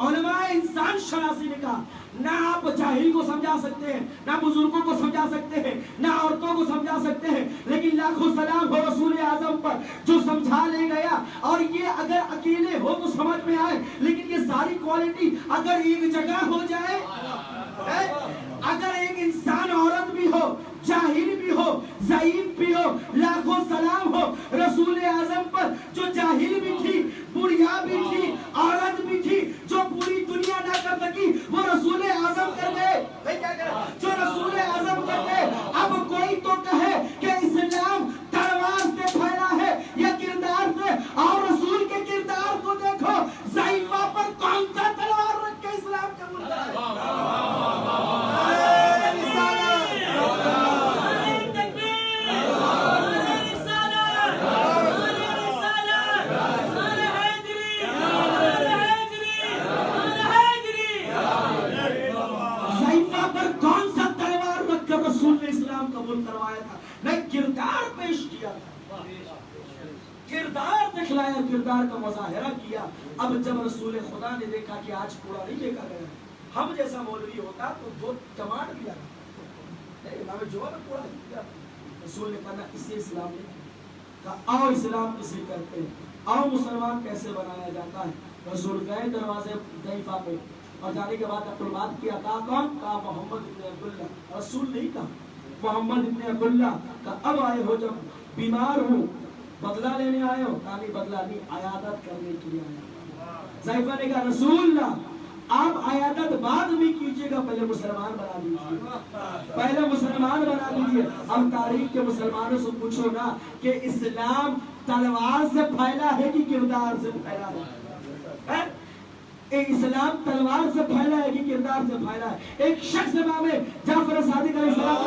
علماء انسان شناسی نے کہا نہ آپ جاہل کو سمجھا سکتے ہیں, نہ بزرگوں کو سمجھا سکتے ہیں, نہ عورتوں کو سمجھا سکتے ہیں, لیکن لاکھوں سلام ہو رسول اعظم پر جو سمجھا لے گیا. اور یہ اگر اکیلے ہو تو سمجھ میں آئے, لیکن یہ ساری کوالٹی اگر ایک جگہ ہو جائے, اگر ایک انسان عورت بھی ہو, جاہل بھی ہو, ضعیف بھی ہو, لاکھوں سلام ہو رسول اعظم پر جو جاہل بھی تھی, بڑھیا بھی تھی, عورت بھی تھی, جو پوری دنیا نہ کر سکی وہ رسول اعظم کر گئے. جو رسول اعظم کر گئے. اب کوئی تو کہے کہ اسلام تلوار سے پھیلا ہے یا کردار سے, اور رسول کے کردار کو دیکھو, ضعیفہ پر کون سا تلوار رکھ کے اسلام قبول کرے. کروایا تھا, نہیں کردار پیش کیا تھا, کردار دکھلایا, کردار کا مظاہرہ کیا. اب جب رسول خدا نے دیکھا کہ آج کوڑا نہیں دیکھا گیا, ہم جیسا مولوی ہوتا تو دو ٹماٹر دیا رسول نے کہا اسے اسلام نے کہا آؤ اسلام کسے کرتے ہیں, آؤ مسلمان کیسے بنایا جاتا ہے. رسول گئے دروازے ضعیفہ پہ, اور جانے کے بعد اپلواد کیا. کہا کون؟ کہا محمد ابن عبداللہ. رسول نہیں کہا محمد ابن عبداللہ. کا اب آئے ہو جب بیمار ہوں, بدلہ لینے آئے ہو؟ کہا نہیں بدلہ نہیں, عیادت کرنے کے لیے آیا. ضعیفہ نے کہا رسول اللہ آپ عیادت بعد میں کیجئے گا, پہلے مسلمان بنا دیجئے, پہلے مسلمان بنا دیجئے. اب تاریخ کے مسلمانوں سے پوچھو نا کہ اسلام تلوار سے پھیلا ہے کہ کردار سے پھیلا ہے؟ اسلام تلوار سے پھیلا ہے کہ کردار سے پھیلا ہے؟ ایک شخص امام جعفر صادق علیہ السلام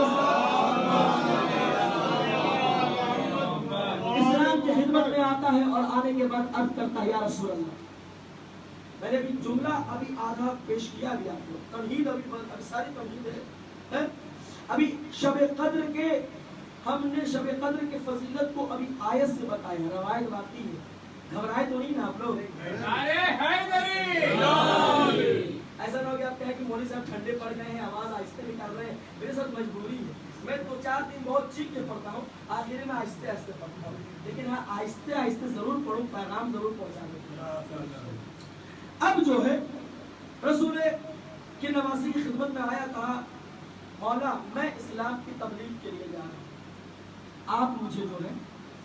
اسلام کی خدمت میں آتا ہے اور آنے کے بعد عرض کرتا ہے یا رسول اللہ. میں نے بھی جملہ ابھی آدھا پیش کیا بھی آپ کو, تمہید ابھی ساری تمہید ہے. ابھی شب قدر کے, ہم نے شب قدر کے فضیلت کو ابھی آیت سے بتایا ہے, روایت باقی ہے. گھبرائے تو نہیں نا آپ لوگ؟ ایسا نہ ہو کہ آپ کہیں کہ مولوی صاحب ٹھنڈے پڑ گئے ہیں, آواز آہستہ بھی کر رہے ہیں. میرے ساتھ مجبوری ہے, میں 2-4 دن بہت چیخ کے پڑھتا ہوں, آخر میں آہستہ آہستہ پڑھتا ہوں, لیکن ہاں آہستہ آہستہ ضرور پڑھوں, پیغام ضرور پہنچا دوں. اب جو ہے رسول کے نواسی کی خدمت میں آیا, کہا مولا میں اسلام کی تبلیغ کے لیے جا رہا ہوں, آپ مجھے جو ہے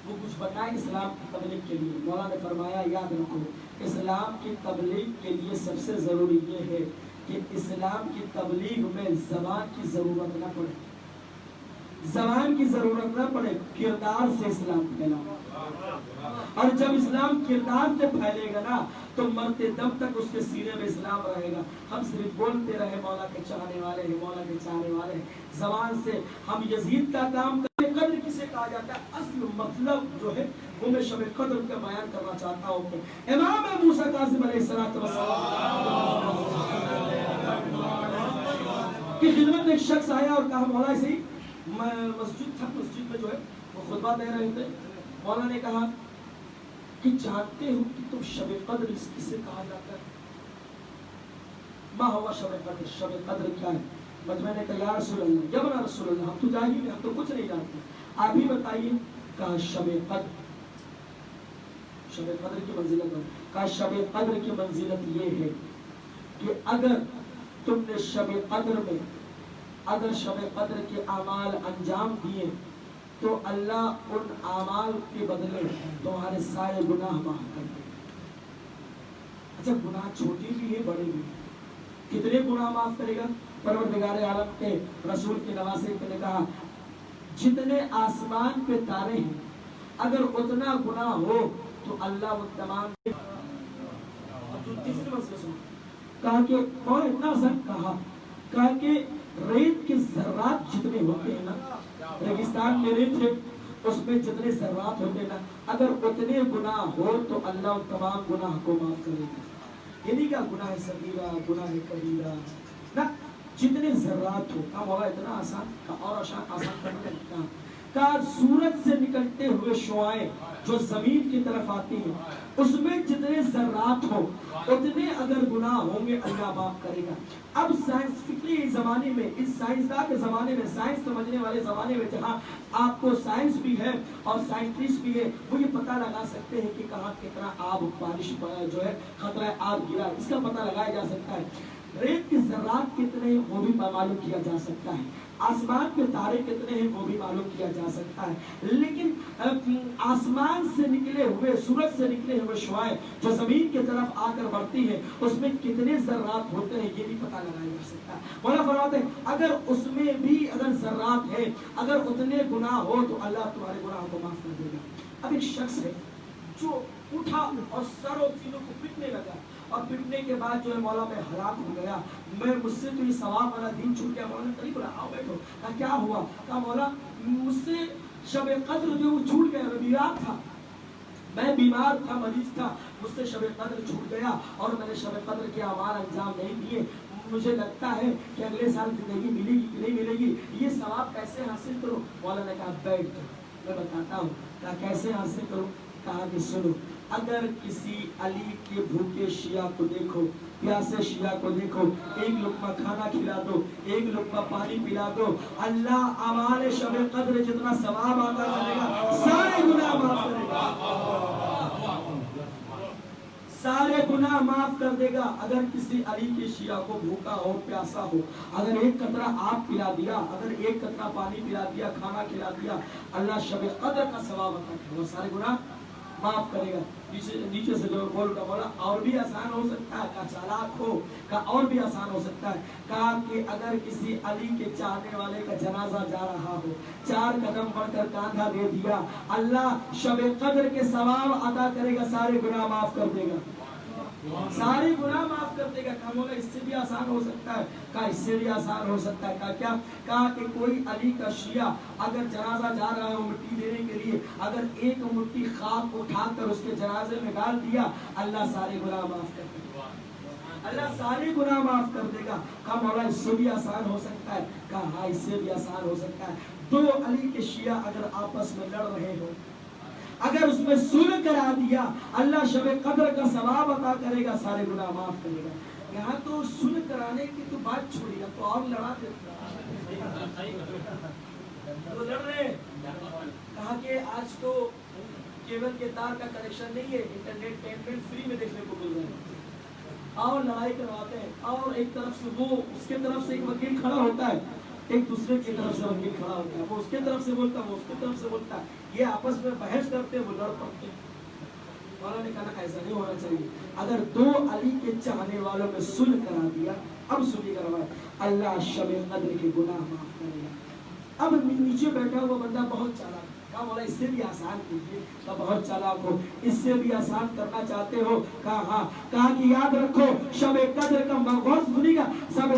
وہ کچھ بتائیں اسلام کی تبلیغ کے لیے. مولا نے فرمایا یاد رکھو اسلام کی تبلیغ کے لیے سب سے ضروری یہ ہے کہ اسلام کی تبلیغ میں زبان کی ضرورت نہ پڑے, زبان کی ضرورت نہ پڑے, کردار سے اسلام پھیلا. اور جب اسلام کردار سے پھیلے گا نا تو مرتے دم تک اس کے سینے میں اسلام رہے گا. ہم صرف بولتے رہے مولا کے چاہنے والے ہیں, مولا کے چاہنے والے ہیں, زبان سے ہم یزید کا کام کریں. قدر کسے کہا جاتا ہے, اصل مطلب جو ہے وہ میں شب قدر کا بیان کرنا چاہتا ہوں کہ امام موسیٰ کاظم علیہ السلام کی خدمت میں ایک شخص آیا اور کہا مولا سے مسجد تھا, مسجد میں جو ہے وہ خطبہ دے رہے تھے. مولا نے کہا کہ جانتے ہو کہ تم شب قدر کسے کہا جاتا ہے؟ ما ہوا شب قدر, شب قدر کیا ہے؟ میں نے کہا یا رسول اللہ, یا بنا رسول اللہ ہم تو جاہل ہیں, ہم تو کچھ نہیں جانتے, آپ ہی بتائیے. کہا شب قدر, شب قدر کی منزلت. کہا شب قدر کی منزلت یہ ہے کہ اگر تم نے شب قدر میں اگر شب قدر کے اعمال انجام دیے تو اللہ ان اعمال کے بدلے تمہارے سارے گناہ معاف کر دے. اچھا گناہ چھوٹی بھی ہے بڑے بھی, کتنے گناہ معاف کرے گا؟ پروردگار عالم کے رسول کے نواسے نے کہا جتنے آسمان پہ تارے ہیں اگر اتنا گناہ ہو تو اللہ وہ تمام. تیسری مسئلہ سنو, کہا کہ اور اتنا آسان, کہا کہ ریت کے ذرات جتنے ہوتے ہیں نا, ریگستان میں ریت ہے اس میں جتنے ذرات ہوتے ہیں نا, اگر اتنے گناہ ہو تو اللہ تمام گناہ کو معاف کرے گا. یہ نہیں کہا گناہ صغیرہ گناہ کبیرہ نہ، جتنے ذرات ہو کہا مولا اتنا آسان کا اور آسان کرنے لگتا کا سورج سے نکلتے ہوئے شعائیں جو زمین کی طرف آتی ہیں اس میں جتنے ذرات ہو اتنے اگر گناہ ہوں گے اللہ معاف کرے گا۔ اب سائنسفکلی زمانے میں، اس سائنسداں کے زمانے میں، سائنس سمجھنے والے زمانے میں جہاں آپ کو سائنس بھی ہے اور سائنٹسٹ بھی ہے، وہ یہ پتہ لگا سکتے ہیں کہ کہاں کتنا آب بارش جو ہے خطرہ آب گرا، اس کا پتہ لگایا جا سکتا ہے۔ ریت کے ذرات کتنے ہیں وہ بھی معلوم کیا جا سکتا ہے، آسمان میں تارے کتنے ہیں وہ بھی معلوم کیا جا سکتا ہے، لیکن آسمان سے نکلے ہوئے، سورج سے نکلے ہوئے شعائیں جو زمین کی طرف آ کر بڑھتی ہیں اس میں کتنے ذرات ہوتے ہیں یہ بھی پتہ لگایا جا سکتا ہے۔ مولا فرماتے ہیں اگر اس میں بھی اگر ذرات ہیں، اگر اتنے گناہ ہو تو اللہ تمہارے گناہوں کو معاف کر دے گا۔ اب ایک شخص ہے جو اٹھا اور سر و سینوں کو پیٹنے لگا، اور پٹنے کے بعد جو ہے مولا میں ہلاک ہو گیا، میں مجھ سے تو یہ ثواب والا دین چھوٹ گیا۔ مولا نے قریب بولا آؤ بیٹھو، کہا کیا ہوا؟ کہا مولا مجھ سے شب قدر جو وہ چھوٹ گیا، ربیع رات تھا، میں بیمار تھا، مریض تھا، مجھ سے شب قدر چھوٹ گیا اور میں نے شب قدر کے اعمال انجام نہیں دیے، مجھے لگتا ہے کہ اگلے سال زندگی ملے گی کہ نہیں ملے گی، یہ ثواب کیسے حاصل کروں؟ مولا نے کہا بیٹھ جاؤ میں بتاتا ہوں۔ کہا کیسے حاصل کروں؟ کہا کہ سنو، اگر کسی علی کے بھوکے شیعہ کو دیکھو، پیاسے شیعہ کو دیکھو، ایک لقمہ کھانا کھلا دو، ایک لقمہ پانی پلا دو، اللہ اعمال شب قدر جتنا ثواب عطا کرے گا، سارے گناہ معاف کرے گا، سارے گناہ معاف کر دے گا۔ اگر کسی علی کے شیعہ کو بھوکا ہو، پیاسا ہو، اگر ایک قطرہ آپ پلا دیا، اگر ایک قطرہ پانی پلا دیا، کھانا کھلا دیا، اللہ شب قدر کا ثواب عطا کرے گا، سارے گناہ معاف کرے گا۔ نیچے سے جو بول کا بولا اور بھی آسان ہو سکتا ہے، کہا چالاک ہو، کہا اور بھی آسان ہو سکتا ہے، کہا کہ اگر کسی علی کے چاہنے والے کا جنازہ جا رہا ہو، 4 قدم بڑھ کر کاندھا دے دیا، اللہ شب قدر کے ثواب عطا کرے گا، سارے گناہ معاف کر دے گا، سارے گناہ معاف کر دے گا۔ کہا مولا اس سے بھی آسان ہو سکتا ہے، کہا اس سے بھی آسان ہو سکتا ہے، کہا کیا؟ کہا کہ کوئی علی کا شیعہ اگر جنازہ جا رہا ہے مٹی دینے کے لیے، اگر ایک مٹھی خاک اٹھا کر اس کے جنازے میں ڈال دیا، اللہ سارے گناہ معاف کر دے گا، اللہ سارے گناہ معاف کر دے گا۔ کہا مولا اس سے بھی آسان ہو سکتا ہے، کہا ہاں اس سے بھی آسان ہو سکتا ہے۔ 2 علی کے شیعہ اگر آپس میں لڑ رہے ہو، اگر اس میں صلح کرا دیا، اللہ شب قدر کا ثواب عطا کرے گا، سارے گناہ معاف کرے گا۔ یہاں تو صلح کرانے کی تو بات چھوڑی گا تو اور لڑا دیتا تو لڑ رہے ہیں۔ کہا کہ آج تو کیبل کے تار کا کنیکشن نہیں ہے، انٹرنیٹ پیمنٹ فری میں دیکھنے کو مل رہا ہے، اور لڑائی کرواتے ہیں، اور ایک طرف سے وہ اس کے طرف سے ایک وکیل کھڑا ہوتا ہے، ایک دوسرے کی طرف سے وکیل کھڑا ہوتا ہے، وہ اس کے طرف سے بولتا ہے، وہ اس کی طرف سے بولتا ہے، یہ آپس میں بحث کرتے ہیں، وہ لڑ پڑتے ہیں۔ مولا نے کہا ایسا نہیں ہونا چاہیے، اگر 2 علی کے چاہنے والوں میں صلح کرا دیا، اب صلح کروایا، اللہ شب قدر کے گناہ معاف کرے گا۔ اب نیچے بیٹھا ہوا بندہ بہت چالاک، کہا مولا اس سے بھی آسان کیجیے، کہا بہت چالاک ہو، اس سے بھی آسان کرنا چاہتے ہو؟ کہا ہاں۔ کہا کہ یاد رکھو شب قدر کا غور سنیے گا،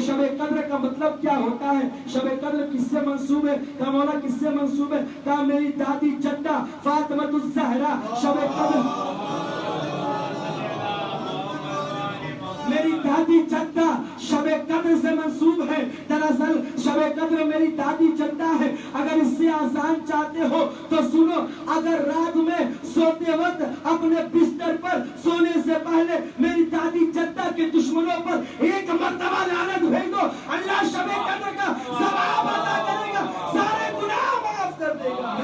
شب قدر کا مطلب کیا ہوتا ہے، شب قدر کس سے منسوب ہے؟ کہا مولا کس سے منسوب ہے؟ کہا میری دادی جدہ فاطمہ الزہرا شب قدر، میری دادی جدہ شب قدر سے منسوب ہے۔ دراصل شب قدر میری دادی جدہ ہے۔ اگر اس سے آسان چاہتے ہو تو سنو، اگر رات میں سوتے وقت اپنے بستر پر سونے سے پہلے میری دادی جدہ کے دشمنوں پر ایک مرتبہ لعنت بھیجو، اللہ شب قدر کا ثواب عطا کرے گا، سارے گناہ معاف کر دے گا۔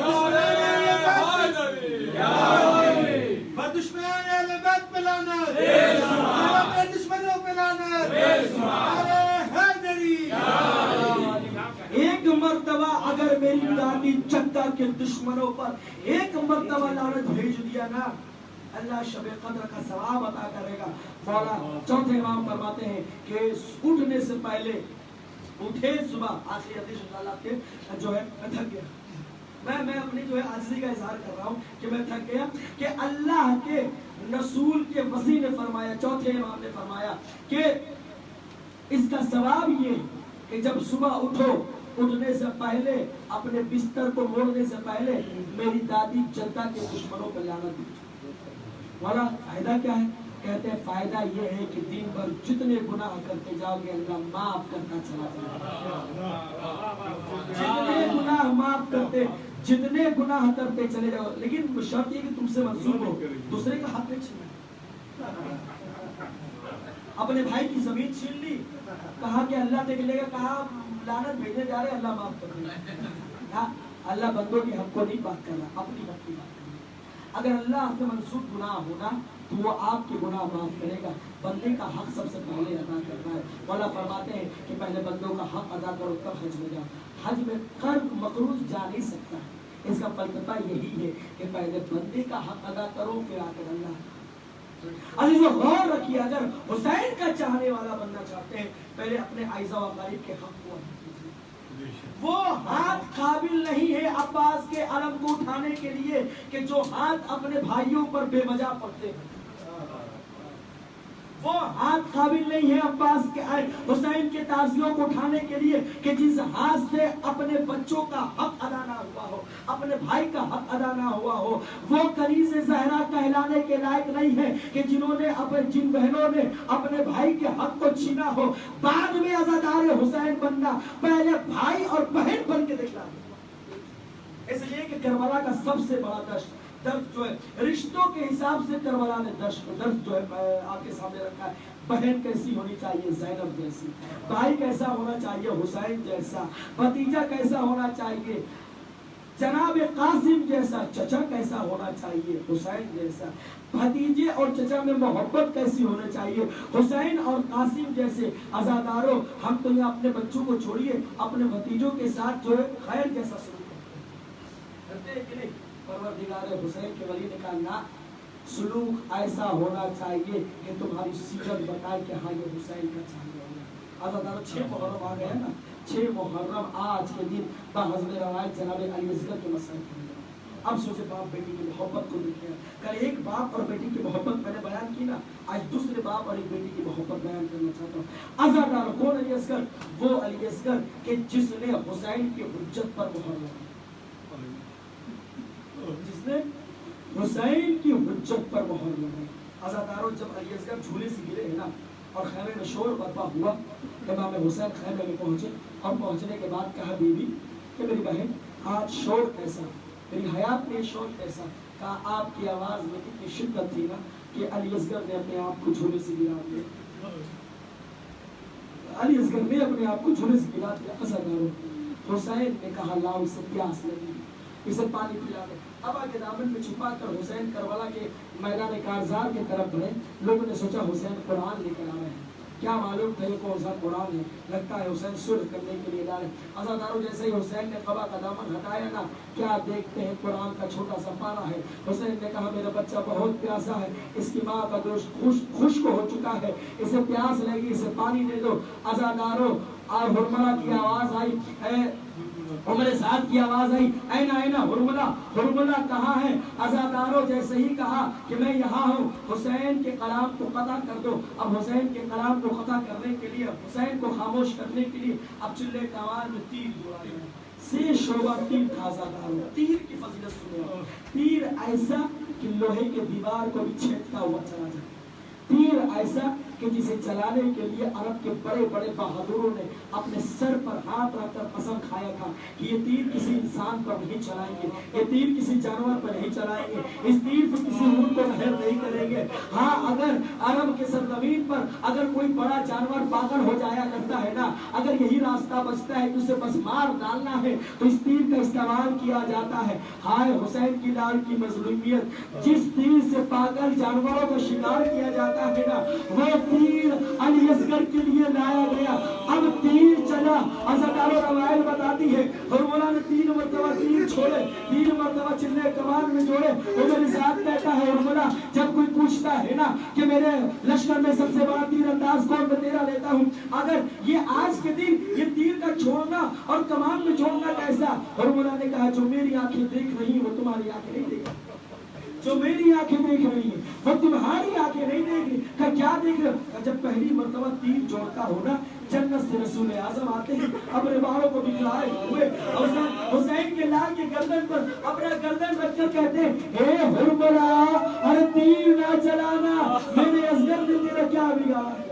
بدشمن اہل بیت پہ لعنت، دشمنوں پہ لعنت، ایک مرتبہ اگر میری دادی جدہ کے دشمنوں پر ایک مرتبہ لعنت بھیج دیا نا، اللہ شب قدر کا ثواب عطا کرے گا۔ مولا چوتھے امام فرماتے ہیں کہ اٹھنے سے پہلے اٹھے صبح، آخری حدیث انشاءاللہ کے جو ہے میں تھک گیا، میں اپنی جو ہے عاجزی کا اظہار کر رہا ہوں کہ میں تھک گیا، کہ اللہ کے رسول کے وسیع نے فرمایا، چوتھے امام نے فرمایا کہ اس کا ثواب یہ کہ جب صبح اٹھو، اٹھنے سے پہلے اپنے بستر کو موڑنے سے پہلے میری دادی جدہ کے دشمنوں پر لعنت دی۔ مولا فائدہ کیا ہے؟ कहते हैं फायदा ये है कि दिन भर जितने गुनाह करते जाओगे अल्लाह माफ करता चला जाएगा। जितने गुनाह माफ करते, जितने गुनाह करते चले जाओ, लेकिन शर्त ये कि तुमसे मंसूब हो, दूसरे का हक नहीं छीनना। अपने भाई की जमीन छीन ली, कहा कि अल्लाह देख लेगा, कहा लानत भेजने जा रहे, अल्लाह माफ कर देगा। अल्लाह बंदों के हक को नहीं बात कर रहा, अपनी हक की बात कर रहा। अगर अल्लाह से मंसूब गुनाह होना तो वो आपके गुनाह माफ करेगा। बंदे का हक सबसे पहले अदा करना है। मौला फरमाते हैं कि पहले बंदों का हक अदा करो तब हज में जाओ। हज में कर्ज मकरूज जा नहीं सकता है। इसका फलसफा यही है कि पहले बंदे का हक अदा करो फिर आकर अल्लाह। अजीज़ो गौर रखिए, अगर हुसैन का चाहने वाला बनना चाहते हैं पहले अपने आइज़ा व अक़ारीब के हक को अदा कीजिए। वो हाथ काबिल नहीं है अब्बास के अलम को उठाने के लिए कि जो हाथ अपने भाइयों पर बेवजह पड़ते हैं। वो हाथ काबिल नहीं है अब्बास के हुसैन के ताजियों को उठाने के लिए कि जिस हाथ से अपने बच्चों का हक अदा ना हुआ हो, अपने भाई का हक अदा ना हुआ हो। वो कनीज़ ज़हरा कहलाने के लायक नहीं है कि जिन बहनों ने अपने भाई के हक को छीना हो। बाद में आज़ादार हुसैन बनना, पहले भाई और बहन बन के दिखला। इसलिए कि करबला का सबसे बड़ा दर्द जो है रिश्तों के हिसाब से करबला ने दर्द जो है आपके सामने रखा है। बहन कैसी होनी चाहिए? ज़ैनब जैसी। भाई कैसा होना चाहिए? हुसैन जैसा। भतीजा कैसा होना चाहिए? जनाब कासिम जैसा। चचा कैसा होना चाहिए? हुसैन जैसा। भतीजे और चचा में मोहब्बत कैसी होनी चाहिए? हुसैन और कासिम जैसे। आज़ादारों, हम तो यहाँ अपने बच्चों को छोड़िए, अपने भतीजों के साथ जो है खैर जैसा सलूक करते हैं कि नहीं? परवरदिगार हुसैन के वली ने कहा ना, सलूक ऐसा होना चाहिए कि तुम्हारी सीरत बताए कि हाँ ये हुसैन का चाहने वाला। आज़ादारों, 6 मुहर्रम आ गए ना। 6 मुहर्रम आज के दिन बाहज़्ब रवायत जनाब अली असगर के मसले। अब सोचे बाप बेटी की मोहब्बत को देखें। कल एक बाप और बेटी की मोहब्बत मैंने बयान की ना, आज दूसरे बाप और एक बेटी की मोहब्बत बयान करना चाहता हूँ। आज़ादारों, कौन अली असगर? वो अली असगर कि जिसने हुसैन की हुज्जत पर मोहर लगाई, जिसने हुसैन की हुज्जत पर मोहर लगाई। आज़ादारों, जब अली असगर झूले से गिरे है ना और खैमे में शोर बर्पा हुआ, इमाम हुसैन खैमे में पहुंचे और पहुंचने के बाद कहा बीवी कि मेरी बहन आज शोर कैसा, मेरी हयात में शोर कैसा? कहा आपकी आवाज में इतनी शिद्दत थी ना कि अली असगर ने अपने आप को झूले से गिरा दिया। अली असगर ने अपने आप को झूले से गिरा दिया। आज़ादारों, हुसैन ने कहा लाओ इसे प्यास लगी, इसे पानी पिला दे। अब आगे दामन में छुपा कर हुसैन करबला के मैदान कारजार की तरफ बढ़े। लोगों ने सोचा हुसैन कुरान लेकर आ रहे हैं, क्या मालूम था ये कौन सा कुरान है? लगता है हुसैन सुलह करने के लिए ला रहे। आज़ादारों, जैसे ही हुसैन ने कबा का दामन हटाया ना, क्या देखते हैं कुरान का छोटा सा पारा है। हुसैन ने कहा मेरा बच्चा बहुत प्यासा है, इसकी माँ का दोस्त खुश्क हो चुका है, इसे प्यास लगी, इसे पानी दे दो। आज़ादारों, हुरमला की आवाज आई, उमर साद की आवाज आई, ऐना ऐना हुरमला, हुरमला कहाँ है? आज़ादारों, जैसे ही कहा कि मैं यहाँ हूँ, हुसैन के कलाम को कता कर दो। अब हुसैन के कलाम को कता करने के लिए, हुसैन को खामोश करने के लिए अब चिल्ले के आवाज में तीर दौड़ा गया। से शोभा तीर था। आज़ादारों, तीर की फजीलत सुनो। तीर ऐसा कि लोहे के दीवार को भी छेदता हुआ चला जाए। तीर ऐसा कि जिसे चलाने के लिए अरब के बड़े बड़े बहादुरों ने अपने सर पर हाथ रखकर कसम खाया था कि ये तीर किसी इंसान पर नहीं चलाएंगे, ये तीर किसी जानवर पर नहीं चलाएंगे, इस तीर पर किसी ऊंट को घायल नहीं करेंगे। हाँ, अगर अरब के सरजमीन पर अगर कोई बड़ा जानवर पागल हो जाया करता है ना, अगर यही रास्ता बचता है कि उसे बस मार डालना है तो इस तीर का इस्तेमाल किया जाता है। हाय हुसैन की लाल की मजलूमियत, जिस तीर से पागल जानवरों का शिकार किया जाता है ना, वो तीर अली असगर के लिए लाया गया। अब तीर चला। आज़ादारों, रवायत बताती है हुरमला ने 3 मरतबा तीर छोड़े, 3 मरतबा चिल्ले कमान में जोड़े। वो मेरे साथ कहता है हुरमला, जब कोई पूछता है ना कि मेरे लश्कर में सबसे बड़ा तीर अंदाज कौन, मैं तेरा लेता हूँ। अगर ये आज के दिन ये तीर का छोड़ना और कमान में छोड़ना कैसा? हुरमला ने कहा जो मेरी आंखें देख रही वो तुम्हारी आंखें नहीं देख, जो मेरी आंखें देख रही है वो तुम्हारी आंखें नहीं देख रही। क्या देख रहे हो? जब पहली मर्तबा तीर जोड़ता हो ना, जन्नत से रसूल आज़म आते हैं अपने बालों को बिखराए हुए, हुसैन के लाल के गर्दन पर अपना गर्दन रखकर कहते हैं, हे हुरमला, अरे तीर ना चलाना, मेरे बिगाड़ा है,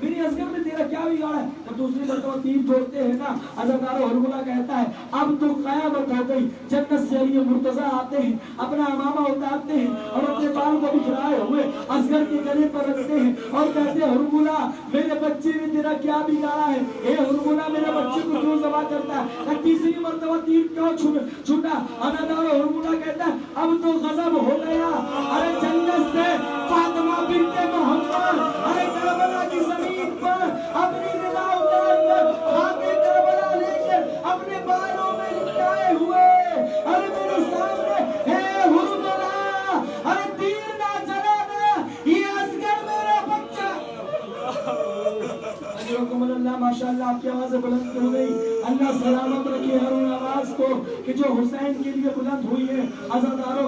मेरे असगर में तेरा क्या बिगाड़ा है। जब दूसरी मरतबा तीर छोड़ते हैं ना, अज़ादारो हुरमुला कहता है अब तो क़यामत हो गई। जन्नत से अली मुर्तजा आते हैं, अपना अमामा उतारते हैं और अपने बाल को बिखराए हुए असगर के गले पर रखते हैं और कहते हैं हुरमुला मेरे बच्चे ने तेरा क्या बिगाड़ा है, ए हुरमुला मेरे बच्चे को क्यों ज़बा करता है। तीसरी मरतबा तीर क्यों छूटा। अज़ादारो हुरमुला कहता है अब तो गज़ब हो गया। अरे जन्नत से फातिमा बिन्ते मोहम्मद, अरे करबला की जमीन पर अपनी निगाह उतारकर खाके करबला लेकर अपने बालों में लिपटाए हुए, अरे मेरे सामने हे हुरमुला, अरे तीर ना चलाना, ये असगर मेरा बच्चा। अल्लाह माशाअल्लाह आपकी आवाज़ बुलंद हो गई। अल्लाह सलामत रखे हर उन आवाज़ को कि जो हुसैन के लिए बुलंद हुई है। अज़ादारो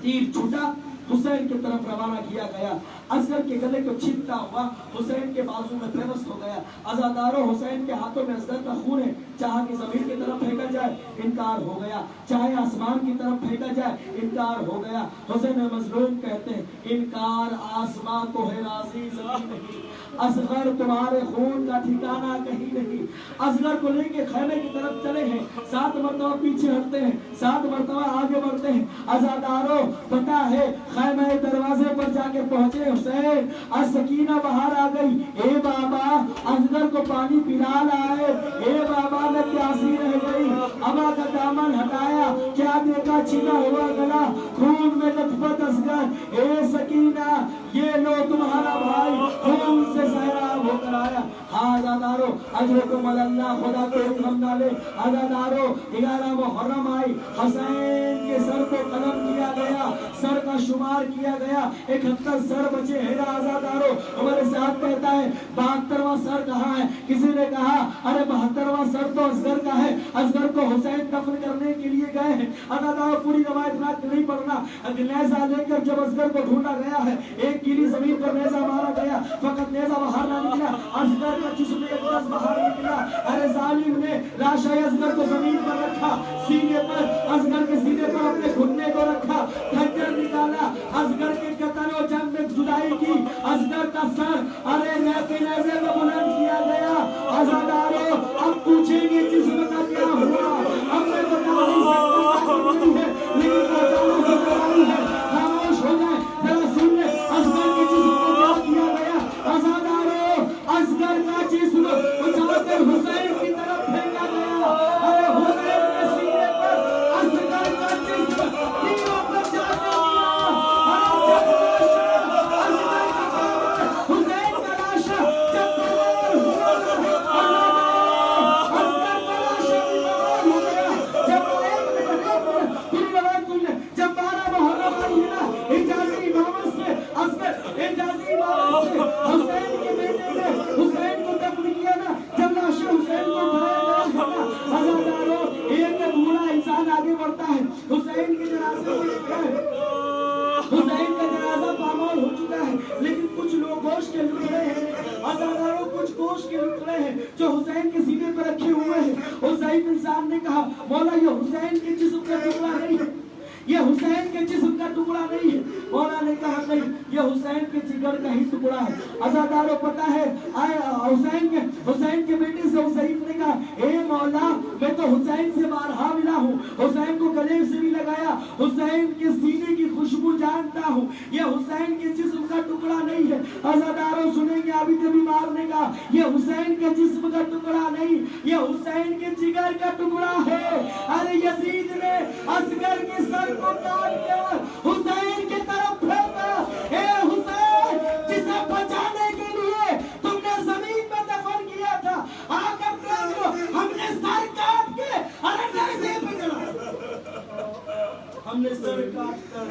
तीर छूटा, हुसैन की तरफ रवाना किया गया। असगर के गले को छीनता हुआ हुसैन के बाजू में पेवस्त हो गया। अज़ादारो हुसैन के हाथों में असगर का खून है, चाहे कि जमीन की तरफ फेंका जाए इनकार हो गया, चाहे आसमान की तरफ फेंका जाए इनकार हो गया। हुसैन मजलूम कहते हैं इनकार आसमान को है राज़ी ज़मीन नहीं, असगर तुम्हारे खून का ठिकाना कहीं नहीं। असगर को लेके खैमे की तरफ चले हैं, 7 मरतबा पीछे हटते हैं, 7 मरतबा आगे बढ़ते हैं। अज़ादारो पता है खैमे दरवाजे पर जाके पहुंचे हुसैन, आज सकीना बाहर आ गई। ए बाबा असगर को पानी पिला लाए, ए बाबा मैं प्यासी रह गई। अबा का दामन हटाया, क्या देखा छीना हुआ गला, खून में लथपथ असगर। ए सकीना ये लो तुम्हारा भाई खून से सैराब होकर आया। हाँ अज़ादारो अजरकुम अल्लाह, खुदा को हम डाले। अज़ादारो 11 मुहर्रम आई, हुसैन के सर को कलम किया गया, सर का शुमार किया गया, 71 सर बचे हैं। अज़ादारो हमारे साथ कहता है 72वां सर कहाँ है। किसी ने कहा अरे 72वां सर तो असगर का है, असगर को हुसैन दफन करने के लिए गए हैं। अज़ादारो पूरी रवायत रात नहीं पढ़ना, नेज़ा लेकर जब असगर को ढूंढा गया है, एक गिरी जमीन पर नेज़ा मारा गया, फकत नेज़ा बाहर ना निकला, असगर का जिस्म एकदम बाहर निकला। अरे जालिम ने लाश असगर को जमीन पर रखा, सीने पर असगर के सीने पर अपने घुटने को रखा, खंजर निकाला, असगर के कत्ल और जंग में जुदाई की, असगर का सर अरे नेज़े में बुलंद किया गया। अज़ादारो अब पूछेंगे जिस्म का क्या हुआ, अब मैं बता नहीं सकता नहीं है, लेकिन बताना जरूरी है। खामोश हो जाए जरा सुन ले असगर के जिस्म को क्या किया गया। अज़ादारो असगर का जिस्म उठाकर हुसैन की तरफ फेंका गया। अरे हुसैन के सीने पर असगर का जिस्म तीरों पर जाने दिया। हुसैन का लाश जब तैयार हुआ, असगर का लाश बीमार हो गया। जब पूरी रवायत सुनने, जब 12 मुहर्रम आई है ना, हिजाज़ी इमामत से असगर, हिजाज़ी इमामत से हुसैन के बेटे ने हुसैन को दफन किया ना, जब लाश हुसैन को उठाया गया ना, अज़ादारो एक बूढ़ा इंसान आगे बढ़ता है, हुसैन के जनाजे को लेकर हुसैन का जनाजा पामाल हो चुका है, लेकिन कुछ लोग गोश्त के लुटड़े हैं। अज़ादारो कुछ गोश्त के लुटड़े हैं जो हुसैन के सीने पर रखे हुए हैं। हुसैन इंसान ने कहा मौला ये हुसैन के जिस्म का टुकड़ा नहीं है, ये हुसैन के जिस्म का टुकड़ा नहीं है। मौला ने कहा नहीं ये हुसैन के जिगर का ही टुकड़ा है। अज़ादारो पता है हुसैन के बेटे से हुसैन ने कहा ए मौला मैं तो हुसैन से बारहा मिला हूँ, हुसैन को गले से भी लगाया, हुसैन के सीने की खुशबू जानता हूँ, ये हुसैन के जिस्म का टुकड़ा नहीं है। अज़ादारो सुनेंगे अभी कभी मारने का, ये हुसैन के जिस्म का टुकड़ा नहीं, ये हुसैन के जिगर का टुकड़ा है। अरे यजीद ने असगर के सर को काट कर हुसैन की तरफ फेंका। ए हुसैन जिसे बचाने के लिए तुमने जमीन में दफन किया था, आकर देख लो हमने सर काट के अरे नेज़े पे चढ़ा, हमने सर काट कर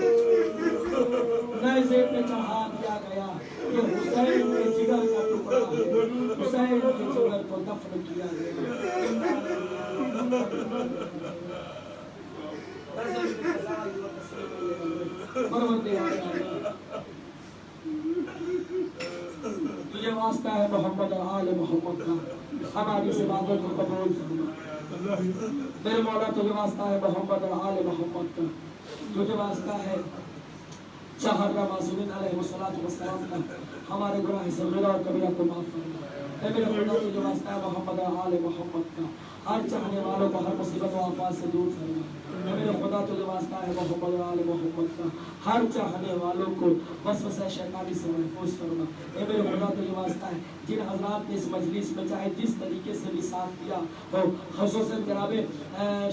नेज़े पे चढ़ा दिया गया। ये हुसैन के जिगर का टुकड़ा है, हुसैन के जिगर को दफन किया गया। तुझे वास्ता है मोहम्मद और आले मोहम्मद का, हमारी इस इबादत को कबूल फरमा। मेरे मौला तुझे वास्ता है मोहम्मद और आले मोहम्मद का, तुझे वास्ता है शहर मासूमिन अलैहिस्सलातु वस्सलाम का हमारे गुनाह सगीरा और कबीरा को माफ फरमा। ऐ मेरे खुदा तुझे वास्ता है मोहम्मद और आले मोहम्मद का हर चाहने वालों को हर मुसीबत और आफत से दूर फरमा। ऐ मेरे खुदा तुझे वास्ता है मोहम्मद और आले मोहम्मद का हर चाहने वालों को वसवसे शैतानी से महफूज फरमा। ऐ मेरे खुदा तुझे वास्ता है जिन हजरात ने इस मजलिस में चाहे जिस तरीके से भी साथ दिया हो, ख़ुसूसन जनाब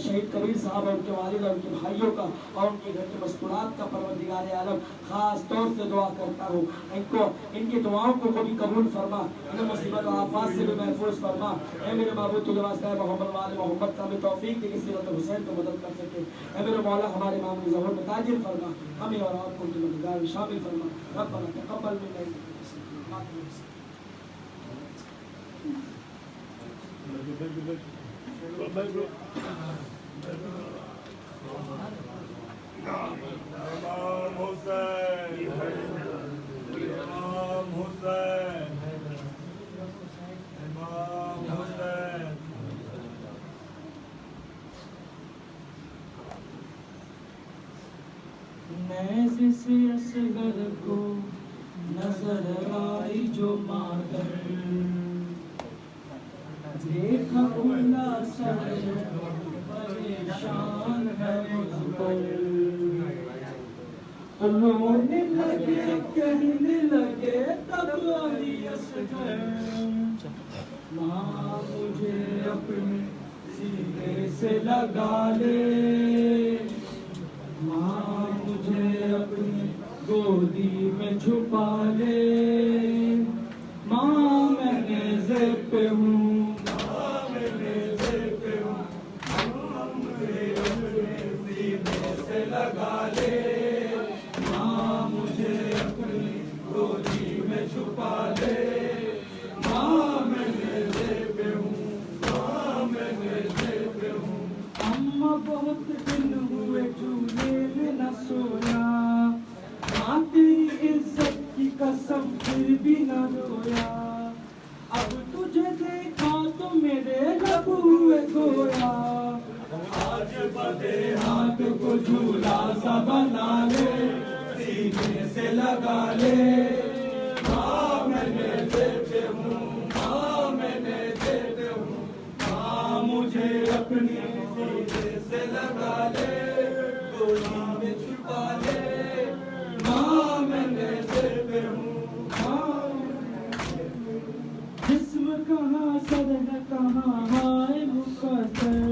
शहीद कबीर साहब और उनके वालिद और उनके भाइयों का और उनके घर के मस्तूरात का परवरदिगार आलम खास तौर से दुआ करता हूँ इनको इनकी दुआओं को कभी कबूल फरमा, इन्हें मुसीबत और आफात से भी महफूज फरमा। ऐ मेरे महबूब तुझे वास्ता है मोहम्मद वाले मोहम्मद का हमें तौफीक दे कि सीरत हुसैन को मदद कर सके। ऐ मेरे मौला हमारे इमाम ज़हूर में ताजिर फरमा, हमें और आपको उनके मददगार में शामिल फरमा। रब्बना तक़ब्बल मिन्ना इमाम हुसैन, इमाम हुसैन, इमाम हुसैन। नेज़ से असगर को नजर आई जो मातर, देखा उल्ला सर परेशान है मुझ पर। रोने लगे कहने लगे तब अली असगर, माँ मुझे अपने सीने से लगा ले, माँ मुझे अपनी गोदी में छुपा ले। माँ मैं नेज़े पे हूँ, माँ मैं नेज़े पे हूँ, माँ मुझे अपने सीने से लगा ले। माँ मुझे अपनी गोदी में छुपा ले। माँ मैं नेज़े पे हूँ, माँ मैं नेज़े पे हूँ। अम्मा बहुत दिन हुए चूल्हे में न सोया, माँ तेरी इज्जत की कसम फिर भी न रोया। अब तुझे देखा तो मेरे लब हुए गोया, आज बदे हाथ को झूला सा बना ले, सीने से लगा ले। माँ मैं नेज़े पे हूँ, माँ मैं नेज़े पे हूँ, माँ मुझे अपनी सीने से लगा ले, गोदी में छुपा ले। माँ मैं नेज़े पे हूँ, माँ जिस्म कहाँ सर है कहाँ हाय मुक़द्दर,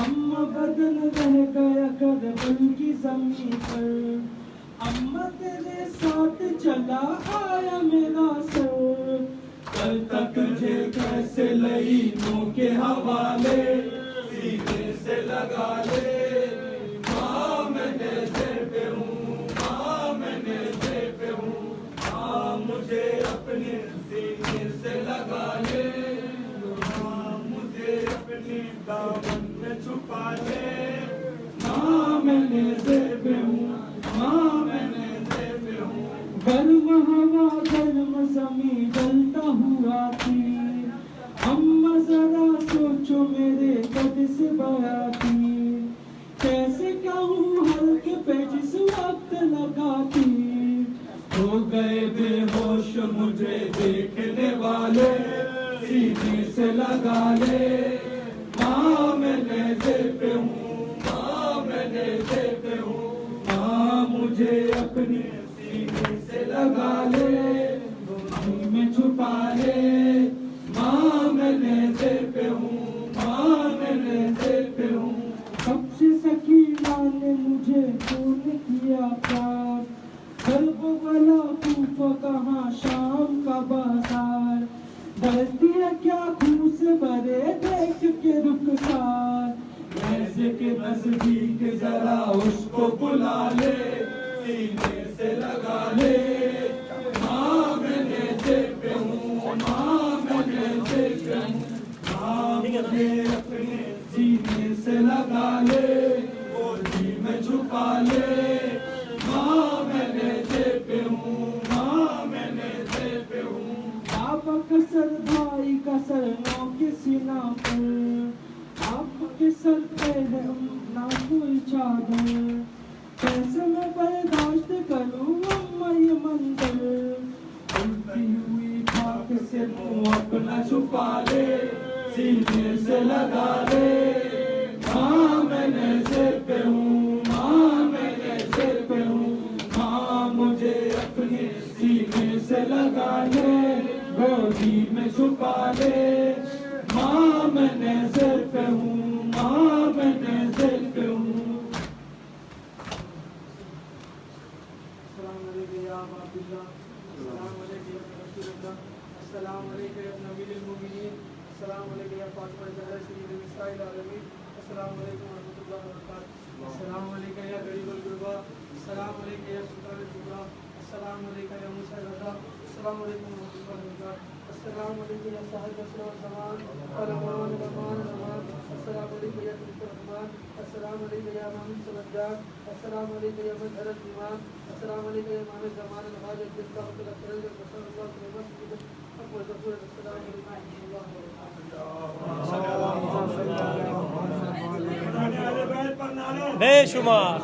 अम्मा बदन रह गया करबल की ज़मीन पर। अम्मा तेरे साथ चला आया मेरा सर, कल तक तुझे कैसे लईनों के हवाले, सीने से लगा ले। माँ मैं नेज़े पे हूँ, माँ मैं नेज़े पे हूँ, माँ मुझे अपने सीने से लगा ले। माँ मुझे अपनी दामन में छुपा ले। माँ मैं नेज़े पे हूँ, माँ मैं नेज़े पे हूँ। गर्म हवा गर्म ज़मीं जलता हुआ थी, अम्मा जरा सोचो मेरे कद से बया थी। कैसे कहूँ हल्के पे जिस वक्त लगाती, हो गए बेहोश मुझे देखने वाले, सीने से लगा ले। माँ मैं नेज़े पे हूँ, माँ मैं नेज़े पे हूँ, माँ मुझे अपनी सीने से लगा ले, गोदी में छुपा ले। माँ मैं नेज़े पे हूँ, माँ मैं नेज़े पे हूँ। सबसे सकीना ने मुझे फोन किया प्यार, करबला कूफा कहाँ शाम का बाजार। डरती है क्या खून से भरे देख के रुखसार, ऐसे के नजदीक जरा उसको बुला ले, सीने से लगा ले। माँ मैं नेज़े पे हूँ, माँ मैं नेज़े पे हूँ, माँ मुझे अपने सीने से लगा ले, गोदी में छुपा ले। माँ मैं नेज़े पे हूँ, माँ मैं नेज़े पे हूँ। बाबा का सर भाई का सर नौ के सीना पर, आपके सर पे है ना कोई चादर। کیسے میں برداشت کروں اما یہ منظر اڑتی ہوئی خاک سے منہ اپنا چھپا لے سینے سے لگا لے ماں میں نے سر پہ ہوں ماں میں نے سر پہ ہوں ماں مجھے اپنے سینے سے لگا لے گودی میں چھپا لے ماں میں نے سر پہ ہوں ماں میں نے سر پہ ہوں السلام علیکم یا ابا عبداللہ السلام علیکم یا رسول اللہ السلام علیکم یا نبی المؤمنین السلام علیکم یا فاطمہ زہرا سید النساء العالمین السلام علیکم ورحمۃ اللہ وبرکاتہ السلام علیکم یا غریب الغربا السلام علیکم یا سلطان الکبریٰ السلام علیکم یا موسیٰ رضا السلام علیکم ورحمۃ اللہ وبرکاتہ السلام علیکم یا صاحب عصر و زمان الامان الامان الامان السلام علیکم یا طریق الرحمان السلام علیکم یا امام السجاد السلام علیکم یا مظہر الایمان السلام علیکم یا امام الزمان الحاج الجلدہ الکرم صلی اللہ علیہ وسلم اکبر ظہور السلام علیکم ورحمۃ اللہ بے شمار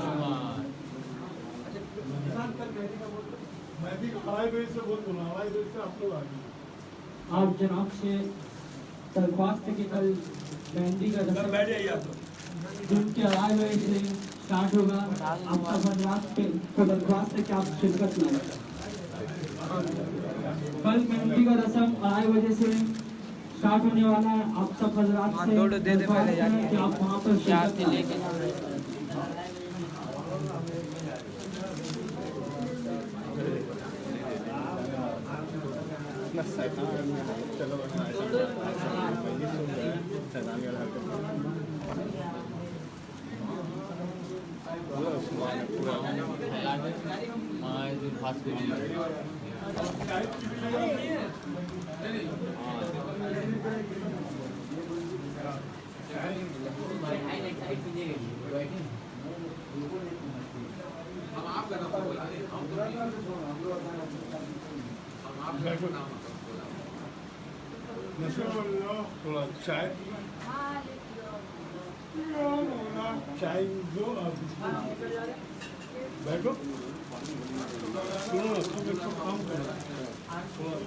آپ جناب سے درخواست ہے کہ کل مہندی کا رسم دن کے 2:30 بجے سے اسٹارٹ ہوگا آپ سب حضرات کو درخواست ہے کہ آپ شرکت لیں کل مہندی کا رسم 2:30 بجے سے اسٹارٹ ہونے والا ہے آپ سب حضرات سے درخواست ہے کہ آپ وہاں پر شرکت لیں تھوڑا چائے چائے دو بیٹھو سنو نا تم ایک کام کرو